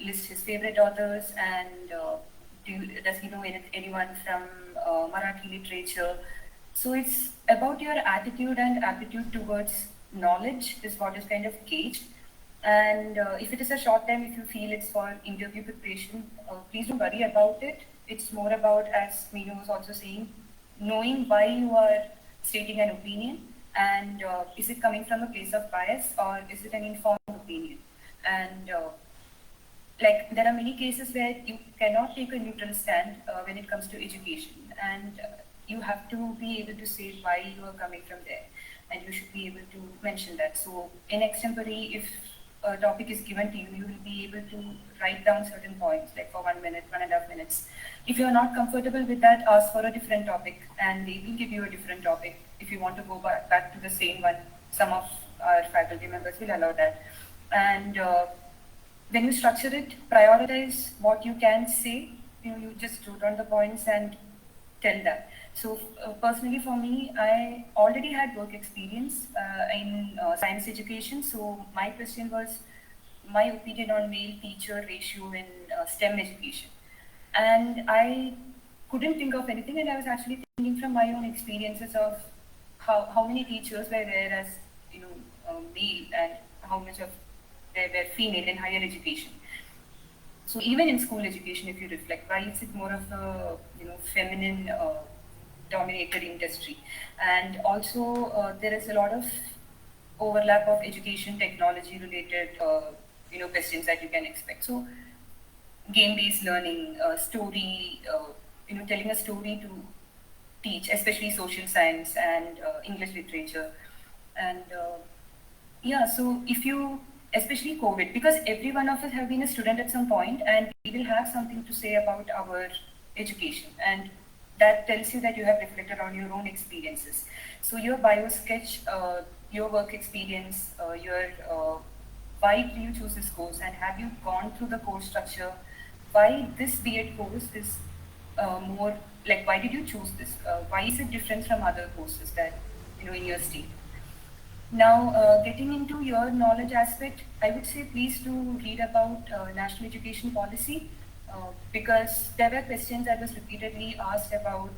list his favorite authors, and does he know anyone from Marathi literature. So it's about your attitude and aptitude towards knowledge is what is kind of gauged. And if it is a short time, if you feel it's for interview preparation, please don't worry about it. It's more about, as Meenu was also saying, knowing why you are stating an opinion, and is it coming from a place of bias or is it an informed opinion. And like there are many cases where you cannot take a neutral stand when it comes to education, and you have to be able to say why you are coming from there, and you should be able to mention that. So in extempore, if a topic is given to you, you will be able to write down certain points, like for 1 minute, 1.5 minutes. If you are not comfortable with that, ask for a different topic, and they will give you a different topic. If you want to go back to the same one, some of our faculty members will allow that. And when you structure it, prioritize what you can say. You just jot down the points and tell that. So personally for me, I already had work experience in science education. So my question was my opinion on male-teacher ratio in STEM education. And I couldn't think of anything, and I was actually thinking from my own experiences of how many teachers were there as male, and how much of they were female in higher education. So even in school education, if you reflect, why is it more of a feminine dominated industry? And also there is a lot of overlap of education technology related questions that you can expect. So game-based learning, story, telling a story to teach, especially social science and English literature. And yeah, so if you, especially COVID, because every one of us have been a student at some point, and we will have something to say about our education, and that tells you that you have reflected on your own experiences. So your bio sketch, your work experience, why do you choose this course, and have you gone through the course structure? Why this BEd course is more like, why did you choose this? Why is it different from other courses that in your state? Now, getting into your knowledge aspect, I would say please do read about national education policy, because there were questions that was repeatedly asked about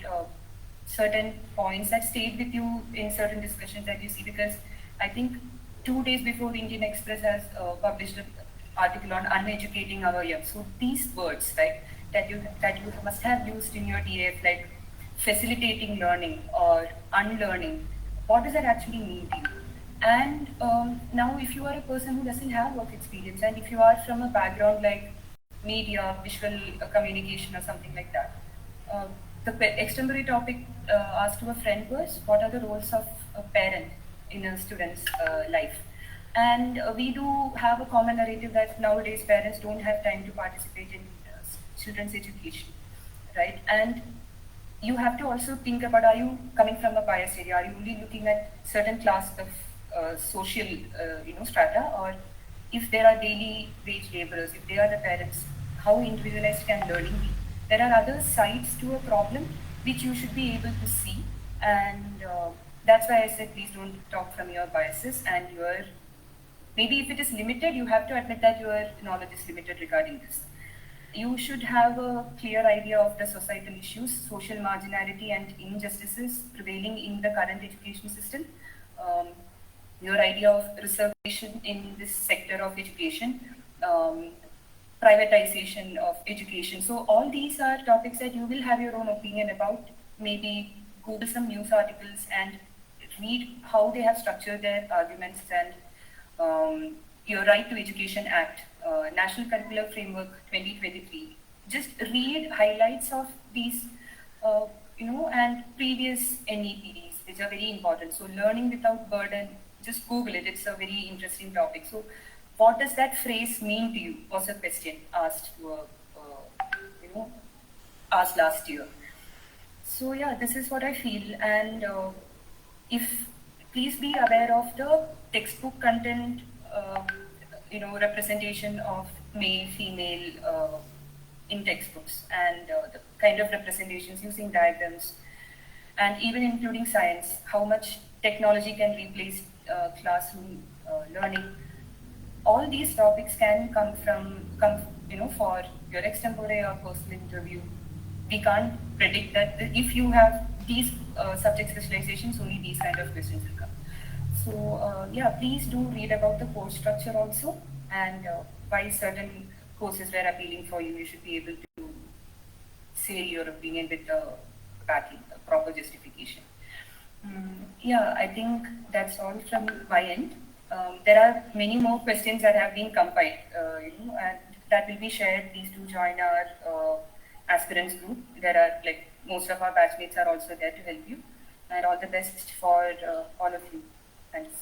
certain points that stayed with you in certain discussions that you see. Because I think 2 days before, Indian Express has published an article on uneducating our young. So these words, right, that you must have used in your DF, like facilitating learning or unlearning, what does that actually mean to you? And now, if you are a person who doesn't have work experience, and if you are from a background like media, visual communication, or something like that, the extempore topic asked to a friend was, what are the roles of a parent in a student's life? And we do have a common narrative that nowadays parents don't have time to participate in children's education, right? And you have to also think about, are you coming from a biased area? Are you only looking at certain class of social strata, or if there are daily wage laborers, if they are the parents, how individualized can learning be? There are other sides to a problem which you should be able to see, and that's why I said please don't talk from your biases and your, maybe if it is limited, you have to admit that your knowledge is limited regarding this. You should have a clear idea of the societal issues, social marginality and injustices prevailing in the current education system. Your idea of reservation in this sector of education, privatization of education. So all these are topics that you will have your own opinion about. Maybe Google some news articles and read how they have structured their arguments, and your Right to Education Act, National Curricular Framework 2023. Just read highlights of these, and previous NEPDs, which are very important. So learning without burden, just Google it. It's a very interesting topic. So what does that phrase mean to you was a question asked to asked last year. So yeah, this is what I feel. And if please be aware of the textbook content, representation of male, female in textbooks, and the kind of representations using diagrams, and even including science, how much technology can replace classroom learning. All these topics can come for your extempore or personal interview. We can't predict that if you have these subject specializations, only these kind of questions will come. So please do read about the course structure also, and why certain courses were appealing for you. You should be able to say your opinion with backing, proper justification. I think that's all from my end. There are many more questions that have been compiled, and that will be shared. Please do join our aspirants group. There are most of our batchmates are also there to help you, and all the best for all of you. Thanks.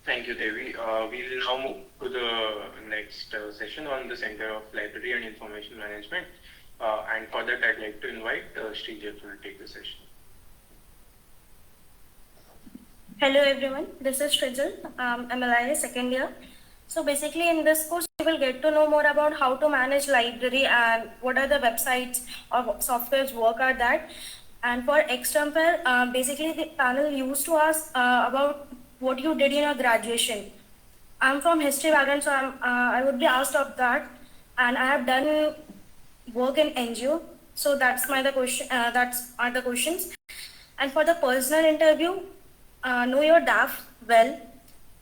Thank you, Devi. We will now move to the next session on the Center of Library and Information Management. And for that, I'd like to invite Srijit to take the session. Hello everyone, this is Srijal. I'm a LIA second year. So basically in this course, you will get to know more about how to manage library and what are the websites or softwares work at that. And for extempore, basically the panel used to ask about what you did in your graduation. I'm from history background, so I would be asked of that. And I have done work in NGO. So that's the question. That's are the questions. And for the personal interview, know your DAF well,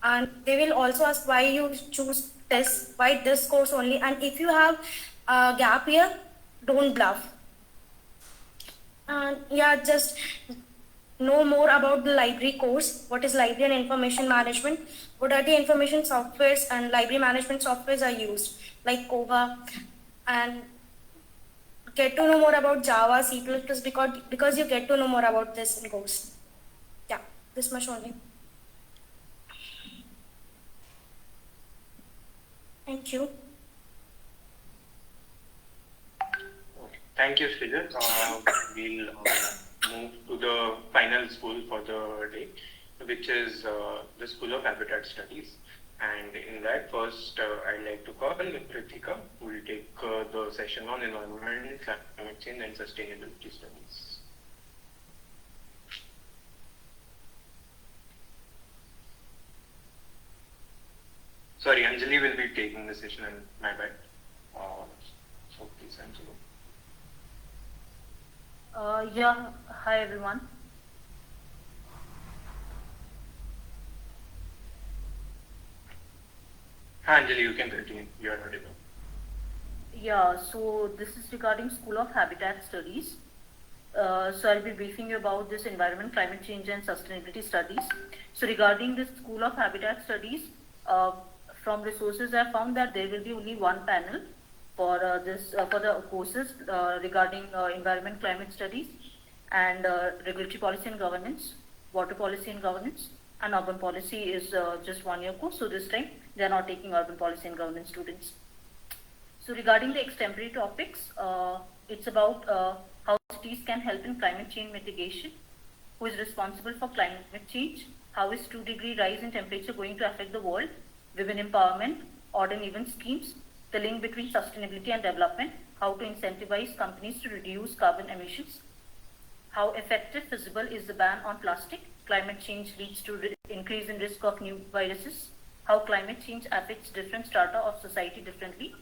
and they will also ask why you choose this, why this course only, and if you have a gap year, don't bluff. And just know more about the library course. What is library and information management? What are the information softwares and library management softwares are used, like Koga, and get to know more about Java, C++, because you get to know more about this in course. Yeah, this much only. Thank you. Thank you, Srijal. We'll move to the final school for the day, which is the School of Habitat Studies. And in that, first, I'd like to call Ritika, who will take the session on environment, climate change, and sustainability studies. Sorry, Anjali will be taking the session, and my bad. So please, Anjali. Hi everyone. Hi Anjali, you can continue. You are audible. So this is regarding School of Habitat Studies. So I'll be briefing you about this environment, climate change and sustainability studies. So regarding this School of Habitat Studies, from resources I found that there will be only one panel for for the courses regarding environment, climate studies, and regulatory policy and governance, water policy and governance, and urban policy is just 1 year course. So this time they are not taking urban policy and governance students. So regarding the extemporary topics, it's about how cities can help in climate change mitigation, who is responsible for climate change, how is 2-degree rise in temperature going to affect the world, women empowerment, odd and even schemes, the link between sustainability and development, how to incentivize companies to reduce carbon emissions, how effective feasible is the ban on plastic, climate change leads to increase in risk of new viruses, how climate change affects different strata of society differently,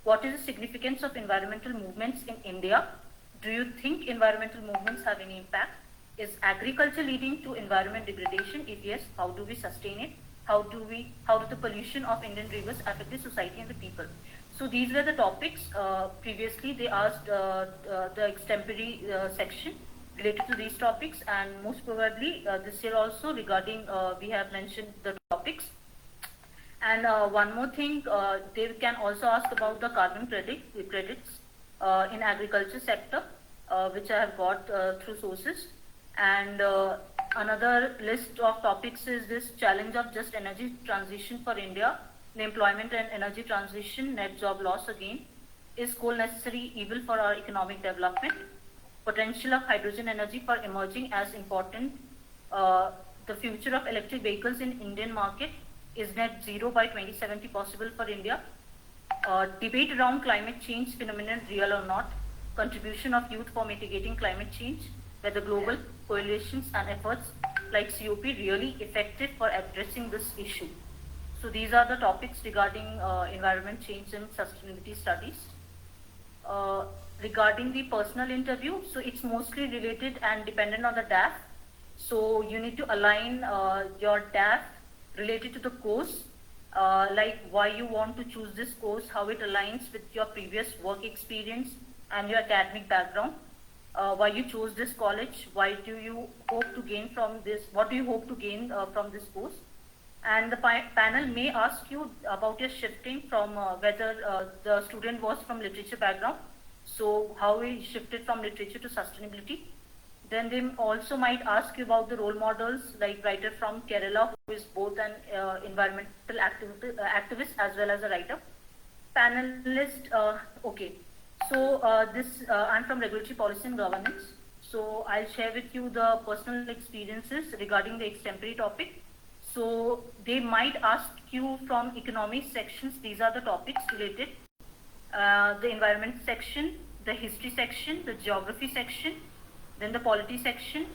what is the significance of environmental movements in India, do you think environmental movements have any impact, is agriculture leading to environment degradation? If yes, how do we sustain it? How do the pollution of Indian rivers affect the society and the people? So these were the topics. Previously, they asked the extemporary section related to these topics, and most probably this year also regarding, we have mentioned the topics. And one more thing, they can also ask about the carbon credits in agriculture sector, which I have got through sources. And another list of topics is this challenge of just energy transition for India, the employment and energy transition, net job loss again, is coal necessary evil for our economic development, potential of hydrogen energy for emerging as important, the future of electric vehicles in Indian market, is net zero by 2070 possible for India, debate around climate change phenomenon real or not, contribution of youth for mitigating climate change, whether global coalitions and efforts like COP really effective for addressing this issue. So these are the topics regarding environment change and sustainability studies. Regarding the personal interview, so it's mostly related and dependent on the DAF. So you need to align your DAF related to the course, like why you want to choose this course, how it aligns with your previous work experience and your academic background. Why you chose this college, why do you hope to gain from this, what do you hope to gain from this course. And the panel may ask you about your shifting from whether the student was from literature background, so how he shifted from literature to sustainability. Then they also might ask you about the role models, like writer from Kerala who is both an environmental activist as well as a writer. Panelist, okay. So I'm from Regulatory Policy and Governance. So I'll share with you the personal experiences regarding the extemporary topic. So they might ask you from economics sections, these are the topics related. The environment section, the history section, the geography section, then the polity section,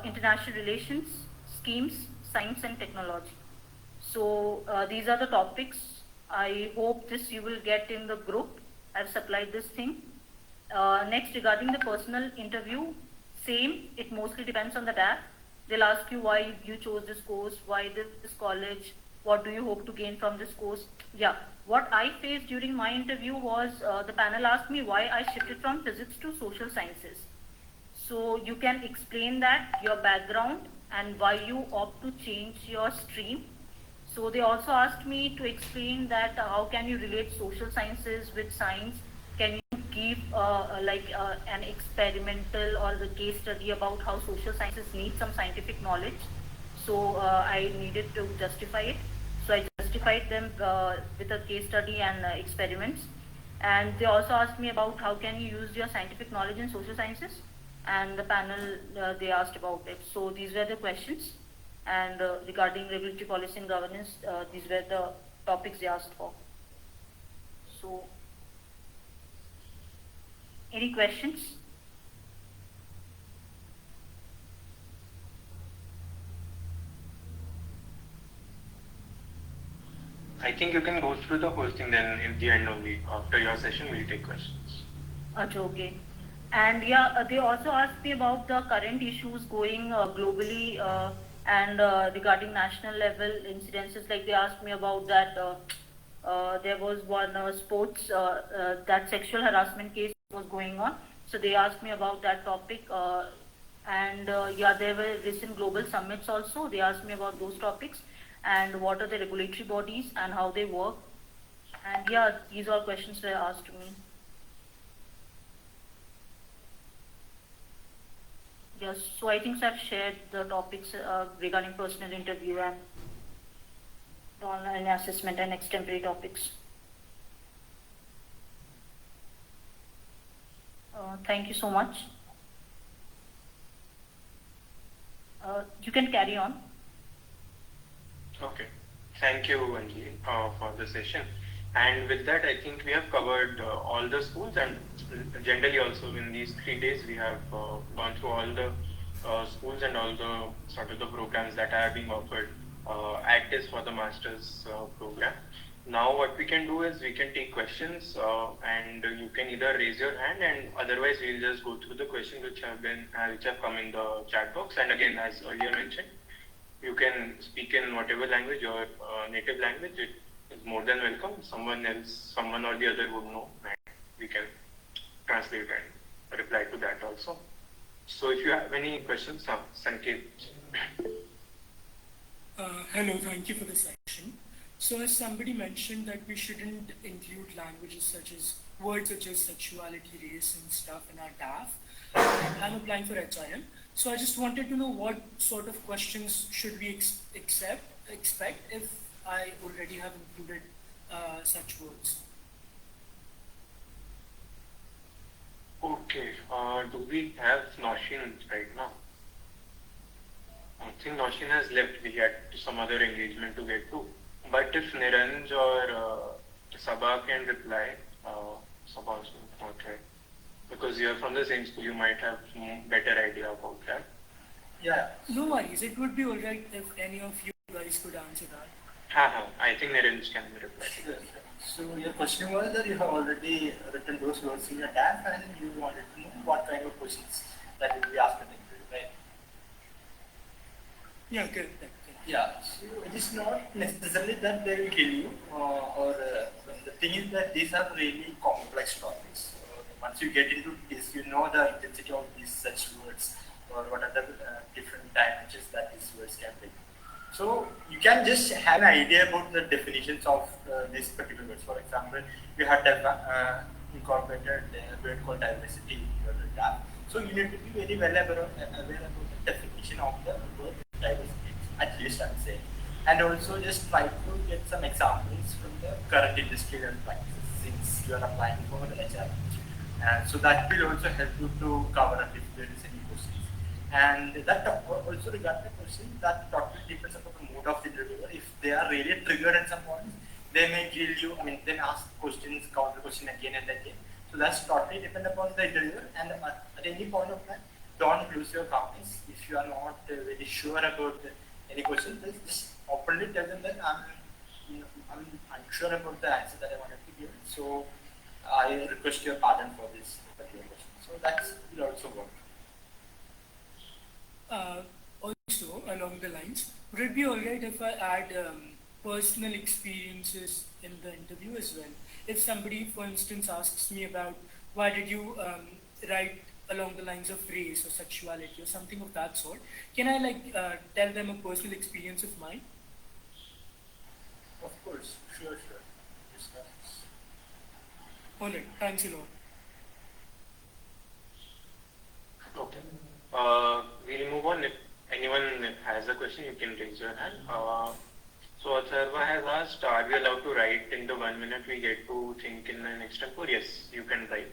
international relations, schemes, science and technology. So these are the topics. I hope this you will get in the group. I've supplied this thing. Next, regarding the personal interview, same, it mostly depends on the DAF. They'll ask you why you chose this course, why this college, what do you hope to gain from this course. Yeah, what I faced during my interview was the panel asked me why I shifted from physics to social sciences. So you can explain that, your background, and why you opt to change your stream. So they also asked me to explain that how can you relate social sciences with science? Can you give an experimental or the case study about how social sciences need some scientific knowledge? So I needed to justify it. So I justified them with a case study and experiments. And they also asked me about how can you use your scientific knowledge in social sciences? And the panel, they asked about it. So these were the questions. And regarding regulatory policy and governance, these were the topics they asked for. So, any questions? I think you can go through the whole thing, then in the end only, after your session, we'll take questions. Okay. And yeah, they also asked me about the current issues going globally and regarding national level incidences. Like they asked me about that there was one sports, that sexual harassment case was going on. So they asked me about that topic. And yeah, there were recent global summits also. They asked me about those topics and what are the regulatory bodies and how they work. And yeah, these are questions were asked to me. Yes, so I think I've shared the topics regarding personal interview and the online assessment and extemporary topics. Thank you so much. You can carry on. Okay. Thank you, Anjali, for the session. And with that, I think we have covered all the schools, and generally also in these 3 days, we have gone through all the schools and all the sort of the programs that are being offered at TISS for the master's program. Now what we can do is we can take questions and you can either raise your hand, and otherwise we'll just go through the questions which have come in the chat box. And again, as earlier mentioned, you can speak in whatever language, your native language. It is more than welcome. Someone or the other would know, and we can translate and reply to that also. So if you have any questions, Sanket. Hello, thank you for the section. So as somebody mentioned that we shouldn't include languages such as words such as sexuality, race and stuff in our DAF. I'm applying for HRM. So I just wanted to know what sort of questions should we expect if I already have included such words. Okay, do we have Noshin right now? I think Noshin has left. We had some other engagement to get to. But if Niranj or Sabha can reply, Sabha is not right. Because you are from the same school, you might have better idea about that. Yeah. No worries. It would be alright if any of you guys could answer that. I think Niranj can reply. So your question was that you have already written those words in your DAF and you wanted to know what kind of questions that will be asked in the interview, right? Yeah, good. Yeah, so it is not necessarily that they will kill you, the thing is that these are really complex topics. Once you get into this, you know the intensity of these such words or what are the different dimensions that these words can bring. So you can just have an idea about the definitions of these particular words. For example, you have incorporated a word called diversity in your DAF. So you need to be very well aware about the definition of the word diversity. At least I would say, and also just try to get some examples from the current industrial practices since you are applying for the HRM. And so that will also help you to cover up if there is any questions. And that also regarding the question, that totally depends upon the mood of the interviewer. If they are really triggered at some point, they may grill you. They may ask questions, counter question again and again. So that's totally depend upon the interviewer. And at any point of time, don't lose your calmness. If you are not very sure about any question, just openly tell them that I'm unsure about the answer that I wanted to give. So I request your pardon for this particular question. So that will also work. Also, along the lines, would it be alright if I add personal experiences in the interview as well? If somebody, for instance, asks me about why did you write along the lines of race or sexuality or something of that sort, can I tell them a personal experience of mine? Of course, sure. Alright, thanks a lot. Okay. We'll move on. If anyone has a question, you can raise your hand. So Atharva has asked, are we allowed to write in the 1 minute we get to think in an extempore? Yes, you can write.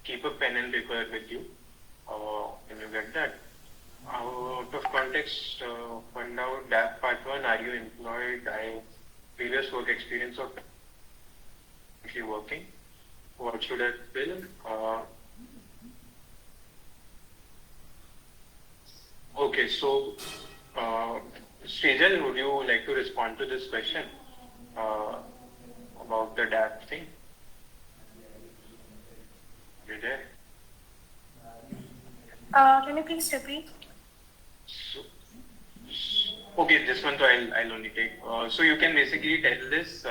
Keep a pen and paper with you when you get that. Out of context, find out DAF part 1, are you employed? Previous work experience of currently working. What should I fill? Okay, so Srijal, would you like to respond to this question about the DAF thing? You there? Can you please repeat? Okay, this one, so I'll only take. So you can basically tell this.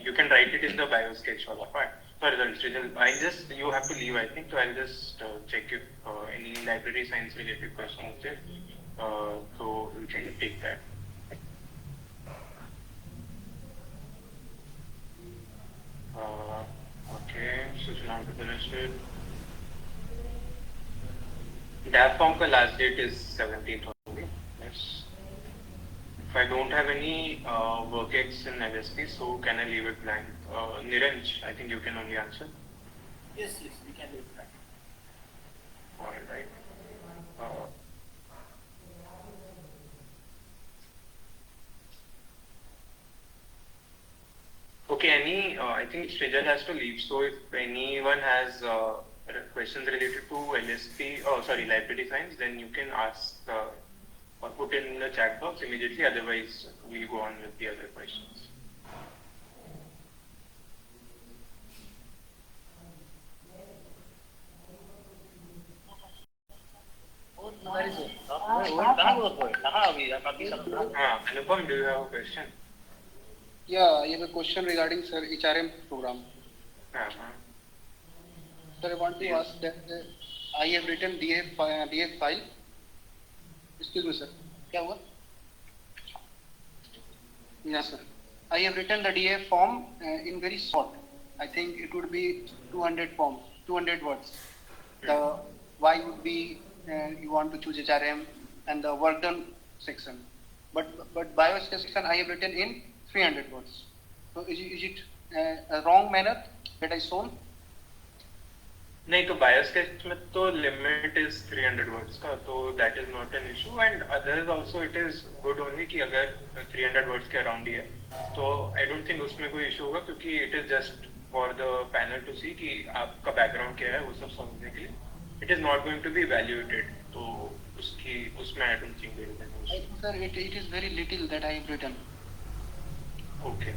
You can write it in the bio sketch wala part. Sorry, Srijal, you have to leave, I think. So I'll just check if any library science related questions there. So you can take that. Okay, so now to finish it. DAF form ka last date is 17th only. Yes. If I don't have any work ex in LSP, so can I leave it blank? Niranj, I think you can only answer. Yes, yes, we can do that. All right. Okay, I think Srijal has to leave, so if anyone has questions related to library science, then you can ask or put in the chat box immediately, otherwise we'll go on with the other questions. Anupam, do you have a question? Yeah, I have a question regarding sir HRM program. Sir, I want to ask that I have written DF file. Excuse me, sir. क्या हुआ? Yes, sir. I have written the DF form in very short. I think it would be 200 words. The why would be you want to choose HRM and the work done section. But bios section I have written in 300 words. So is it a wrong manner that I shown? नहीं तो बायोस्केच में तो limit is 300 words का, तो that is not an issue and others also it is good only कि अगर 300 words के around ही है तो आई डोंट थिंक उसमें कोई इशू होगा, क्योंकि it is just for the panel to see कि आपका बैकग्राउंड क्या है वो सब समझने के लिए. It is not going to be evaluated, तो उसमें I don't think there is any issue. Sir it is very little that I have written. Okay,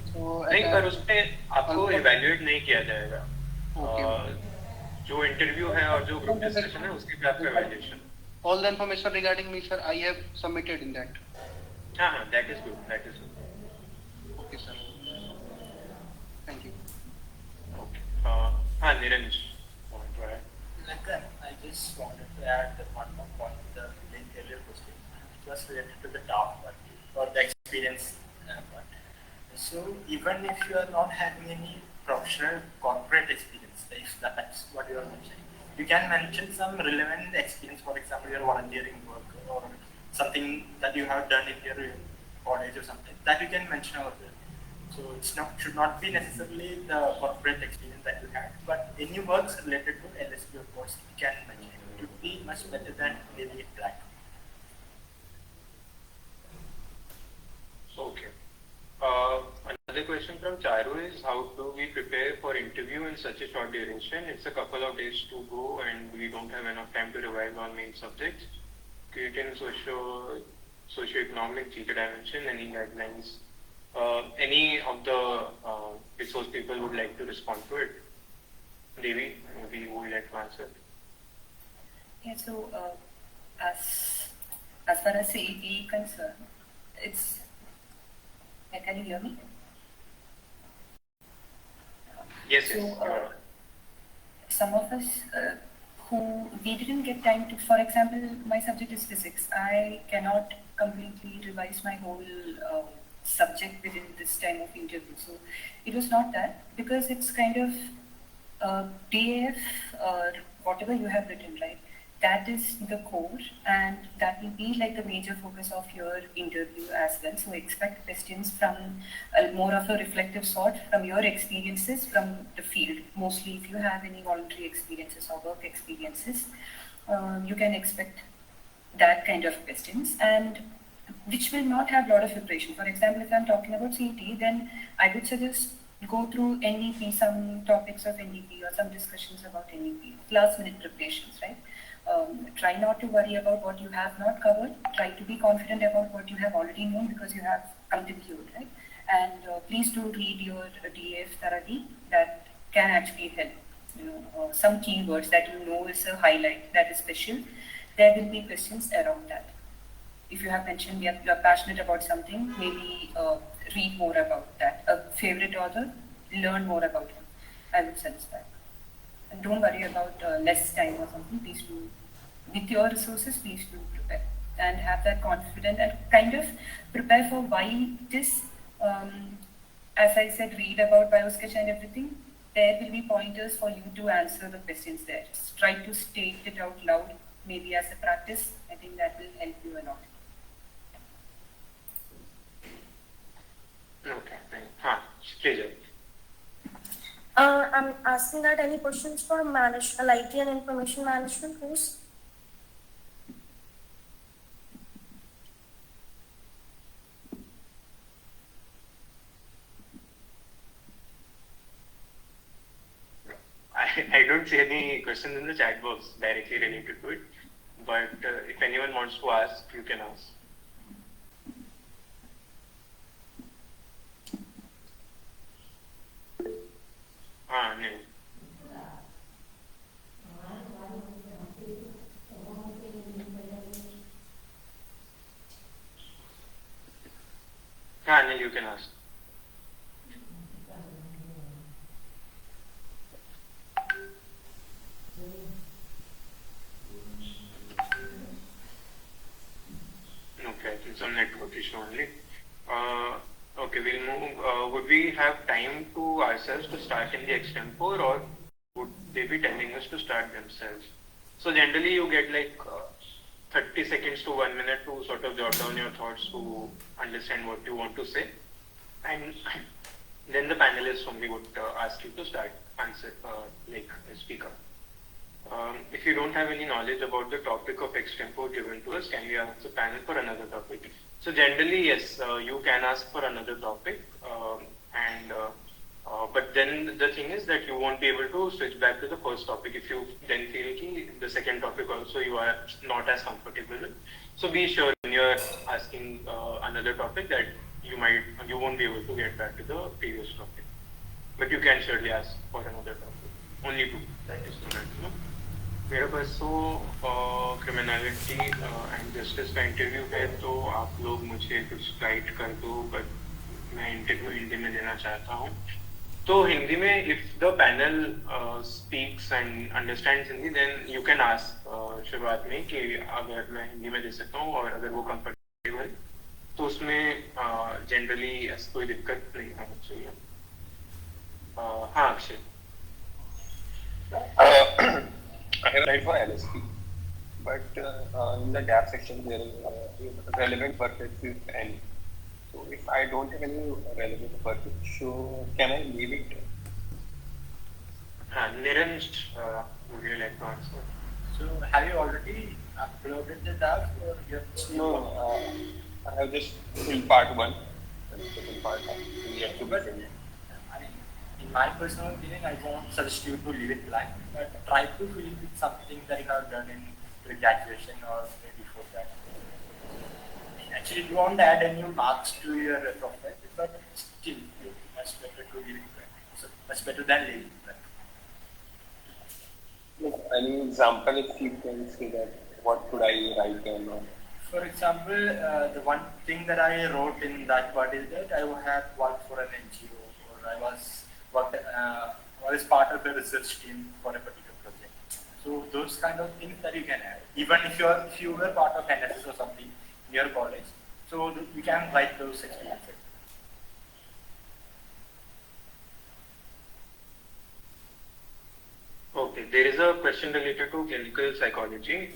नहीं पर उसमें आपको इवैल्यूएट नहीं किया जाएगा. जो इंटरव्यू है और जो ग्रुप डिस्कशन है उसके पे आपका valuation. All the information regarding me, sir, I have submitted in that. हाँ, that is good. That is good. Okay, sir. Thank you. Okay. हाँ, Niranj. I just wanted to add one more point to the earlier question. It was related to the DAF part or the experience part. So even if you are not having any professional corporate experience, if that's what you are mentioning, you can mention some relevant experience, for example, your volunteering work or something that you have done in your college or something, that you can mention over there. So should not be necessarily the corporate experience that you had, but any works related to LSP or course you can mention. It would be much better than leaving it blank. Okay. Another question from Charu is, how do we prepare for interview in such a short duration? It's a couple of days to go and we don't have enough time to revise on main subjects. Creating socio-economic GK dimension, any guidelines? Any of the resource people would like to respond to it? Devi, maybe you would like to answer. Yeah, so as far as CET concerned, it's... Can you hear me? Yes, so, yes. Some of us who we didn't get time to, for example, my subject is physics. I cannot completely revise my whole subject within this time of interview. So it was not that, because it's kind of DAF or whatever you have written, right? That is the core, and that will be like the major focus of your interview as well. So expect questions from more of a reflective sort from your experiences from the field. Mostly if you have any voluntary experiences or work experiences, you can expect that kind of questions, and which will not have a lot of preparation. For example, if I'm talking about CET, then I would suggest go through NEP, some topics of NEP or some discussions about NEP, last minute preparations, right? Try not to worry about what you have not covered. Try to be confident about what you have already known, because you have come to the field, right? And please do read your DF thoroughly. That can actually help. Some keywords that you know is a highlight, that is special. There will be questions around that. If you have mentioned you are passionate about something, maybe read more about that. A favorite author, learn more about him. I would suggest that. And don't worry about less time or something. Please do, with your resources, please do prepare and have that confidence and kind of prepare for why this, as I said, read about biosketch and everything. There will be pointers for you to answer the questions there. Just try to state it out loud, maybe as a practice. I think that will help you a lot. Okay, thanks. Please. I'm asking that any questions for IT and information management course? I don't see any questions in the chat box directly related to it, but if anyone wants to ask, you can ask. No. No, you can ask. Okay, I think some network issue only. Okay, we'll move. Would we have time to ourselves to start in the extempore, or would they be telling us to start themselves? So generally you get like 30 seconds to 1 minute to sort of jot down your thoughts to understand what you want to say. And then the panelists only would ask you to start like speak up. If you don't have any knowledge about the topic of extempore given to us, can we ask the panel for another topic? So generally, yes, you can ask for another topic, but then the thing is that you won't be able to switch back to the first topic if you then feel that the second topic also you are not as comfortable with. So be sure when you're asking another topic that you won't be able to get back to the previous topic. But you can surely ask for another topic. Only two, that is the maximum. मेरे पास तो criminality and justice का interview है, तो आप लोग मुझे कुछ guide कर दो, बट मैं इंटरव्यू हिंदी में देना चाहता हूँ. तो हिंदी में if the panel speaks and understands Hindi, then you can ask शुरुआत में कि अगर मैं हिंदी में दे सकता हूँ, और अगर वो कंफर्टेबल तो उसमें जनरली कोई दिक्कत नहीं होनी चाहिए. हाँ Akshay. I have applied for LSP, but in the gap section there is relevant purpose if any. So if I don't have any relevant purpose, so can I leave it? Niranj, would you like to answer? So have you already uploaded the draft, or you have No, I have just filled part 1 and the second part we have to be finished. In my personal opinion, I won't suggest you to leave it blank, but try to fill it with something that you have done in your graduation or maybe before that. Actually, you won't add any marks to your profile, but still, it's much better to leave it blank. So, much better than leaving it blank. Look, any example if you can say that, what should I write down on? For example, the one thing that I wrote in that part is that I have worked for an NGO, or I was part of the research team for a particular project. So those kind of things that you can add, even if you were part of NSS or something in your college, so you can write those experiences. Okay, there is a question related to clinical psychology.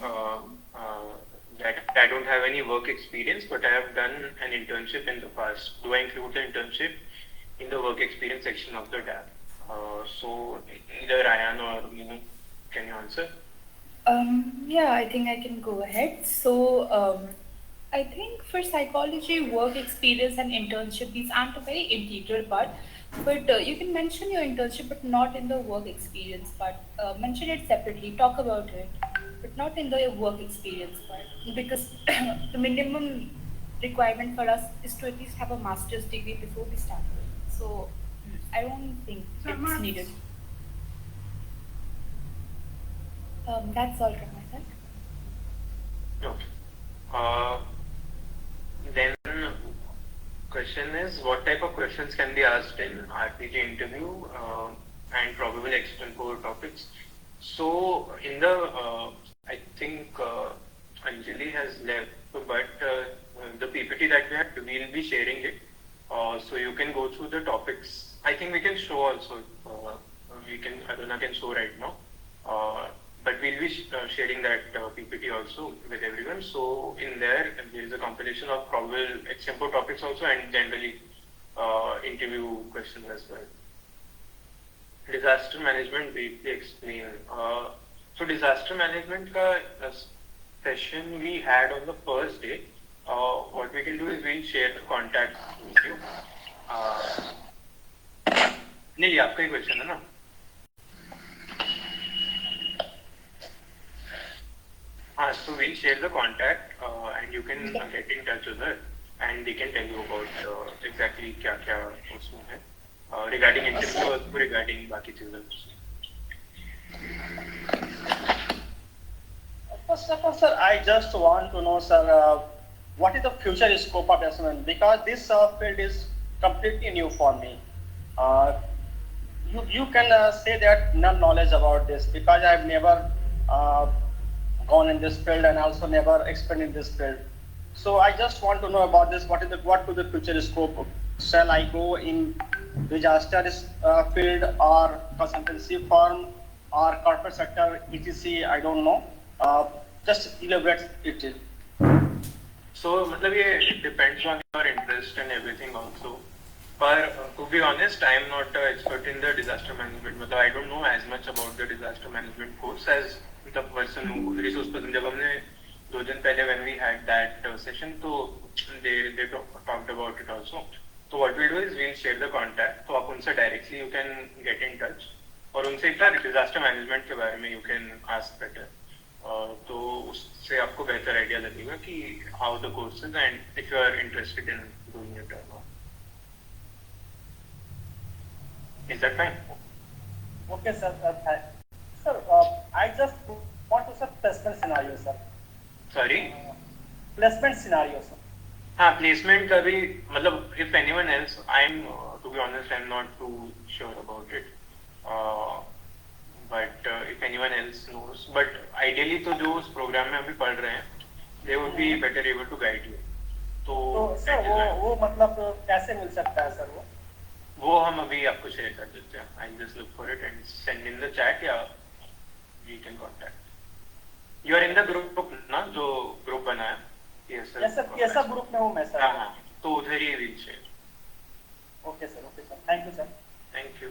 That I don't have any work experience, but I have done an internship in the past. Do I include the internship in the work experience section of the DAP? So either Ryan or Meenu, can you answer? Yeah, I think I can go ahead. So I think for psychology, work experience and internship, these aren't a very integral part, but you can mention your internship, but not in the work experience part. Mention it separately, talk about it, but not in the work experience part, because the minimum requirement for us is to at least have a master's degree before we start. So I don't think it's needed. That's all from my side. Okay. Then question is, what type of questions can be asked in RPG interview and probable extempore topics? So in the, I think Anjali has left, but the PPT that we have, we will be sharing it. So you can go through the topics. I think we can show also, Aruna can show right now. But we'll be sharing that PPT also with everyone. So in there is a compilation of probable extempore topics also, and generally interview questions as well. Disaster management briefly explain. So disaster management ka session we had on the first day. What we can do is we'll share the contacts with you. नहीं आपका ही question है ना? हाँ, so we'll share the contact and you can get in touch with her and they can tell you about exactly क्या क्या उसमें है regarding interview और regarding बाकी चीजें. First of all, sir, I just want to know, sir, what is the future scope of assessment? Because this field is completely new for me. You can say that none knowledge about this because I've never gone in this field and also never expanded in this field. So I just want to know about this. What could the future scope? Shall I go in disaster field or consultancy firm or corporate sector, etc.? I don't know. Just elaborate it. So मतलब ये depends on your interest and everything also. But to be honest, I am not an expert in the disaster management. मतलब I don't know as much about the disaster management course as the person who resource person. जब हमने 2 दिन पहले when we had that session, तो they talked about it also. So what we'll do is we'll share the contact. तो आप उनसे directly you can get in touch और उनसे इतना disaster management के बारे में you can ask better. तो उससे आपको बेहतर आइडिया लगेगा कि how the course is and if you are interested in doing it or not. Is that fine? Okay, sir. Sir, I just want to say placement scenario, sir. Sorry? Placement scenario, sir. हाँ, placement का भी मतलब if anyone else, I'm to be honest, I'm not too sure about it. But if anyone else knows, but ideally तो जो उस program में अभी पढ़ रहे हैं, they would be better able to guide you. तो सर वो मतलब कैसे मिल सकता है सर वो हम अभी आपको शेयर कर देते हैं. I'll just look for it and send in the chat या we can contact. You are in the group ना जो group बना है. Yes sir. PSF group में हूँ मैं सर. हाँ तो उधर ही will share. Okay sir. Thank you sir. Thank you.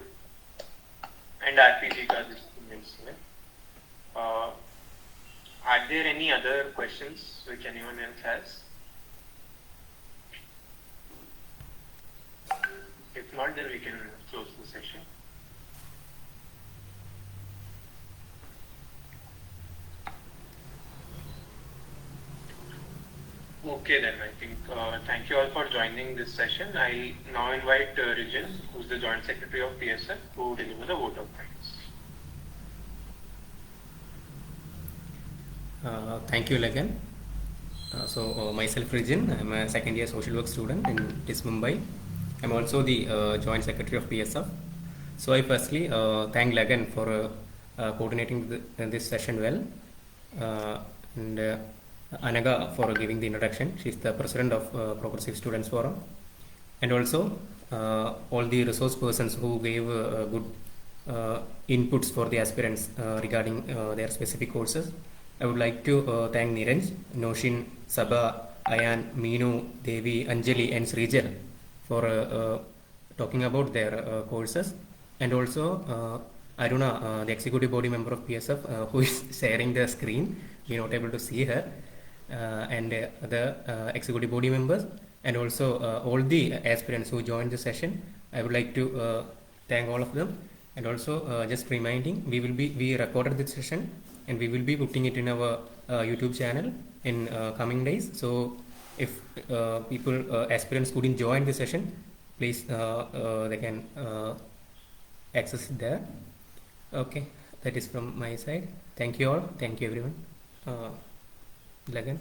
And RPG का this emails में. Are there any other questions which anyone else has? If not, then we can close the session. Okay then, I think thank you all for joining this session. I now invite Rijin, who is the Joint Secretary of PSF, to deliver the vote of thanks. Thank you, Lagan. Myself, Rijin, I'm a second year social work student in TISS Mumbai. I'm also the Joint Secretary of PSF. So I firstly thank Lagan for coordinating this session well, and Anaga for giving the introduction. She's the President of Progressive Students Forum, and also all the resource persons who gave good inputs for the aspirants regarding their specific courses. I would like to thank Niranj, Noshin, Sabha, Ayan, Meenu, Devi, Anjali and Srijal for talking about their courses, and also Aruna, the executive body member of PSF, who is sharing the screen. We're not able to see her, and the executive body members, and also all the aspirants who joined the session. I would like to thank all of them, and also just reminding, we recorded this session and we will be putting it in our YouTube channel in coming days. So if aspirants couldn't join the session, please they can access it there. Okay, that is from my side. Thank you all. Thank you everyone. Lagan.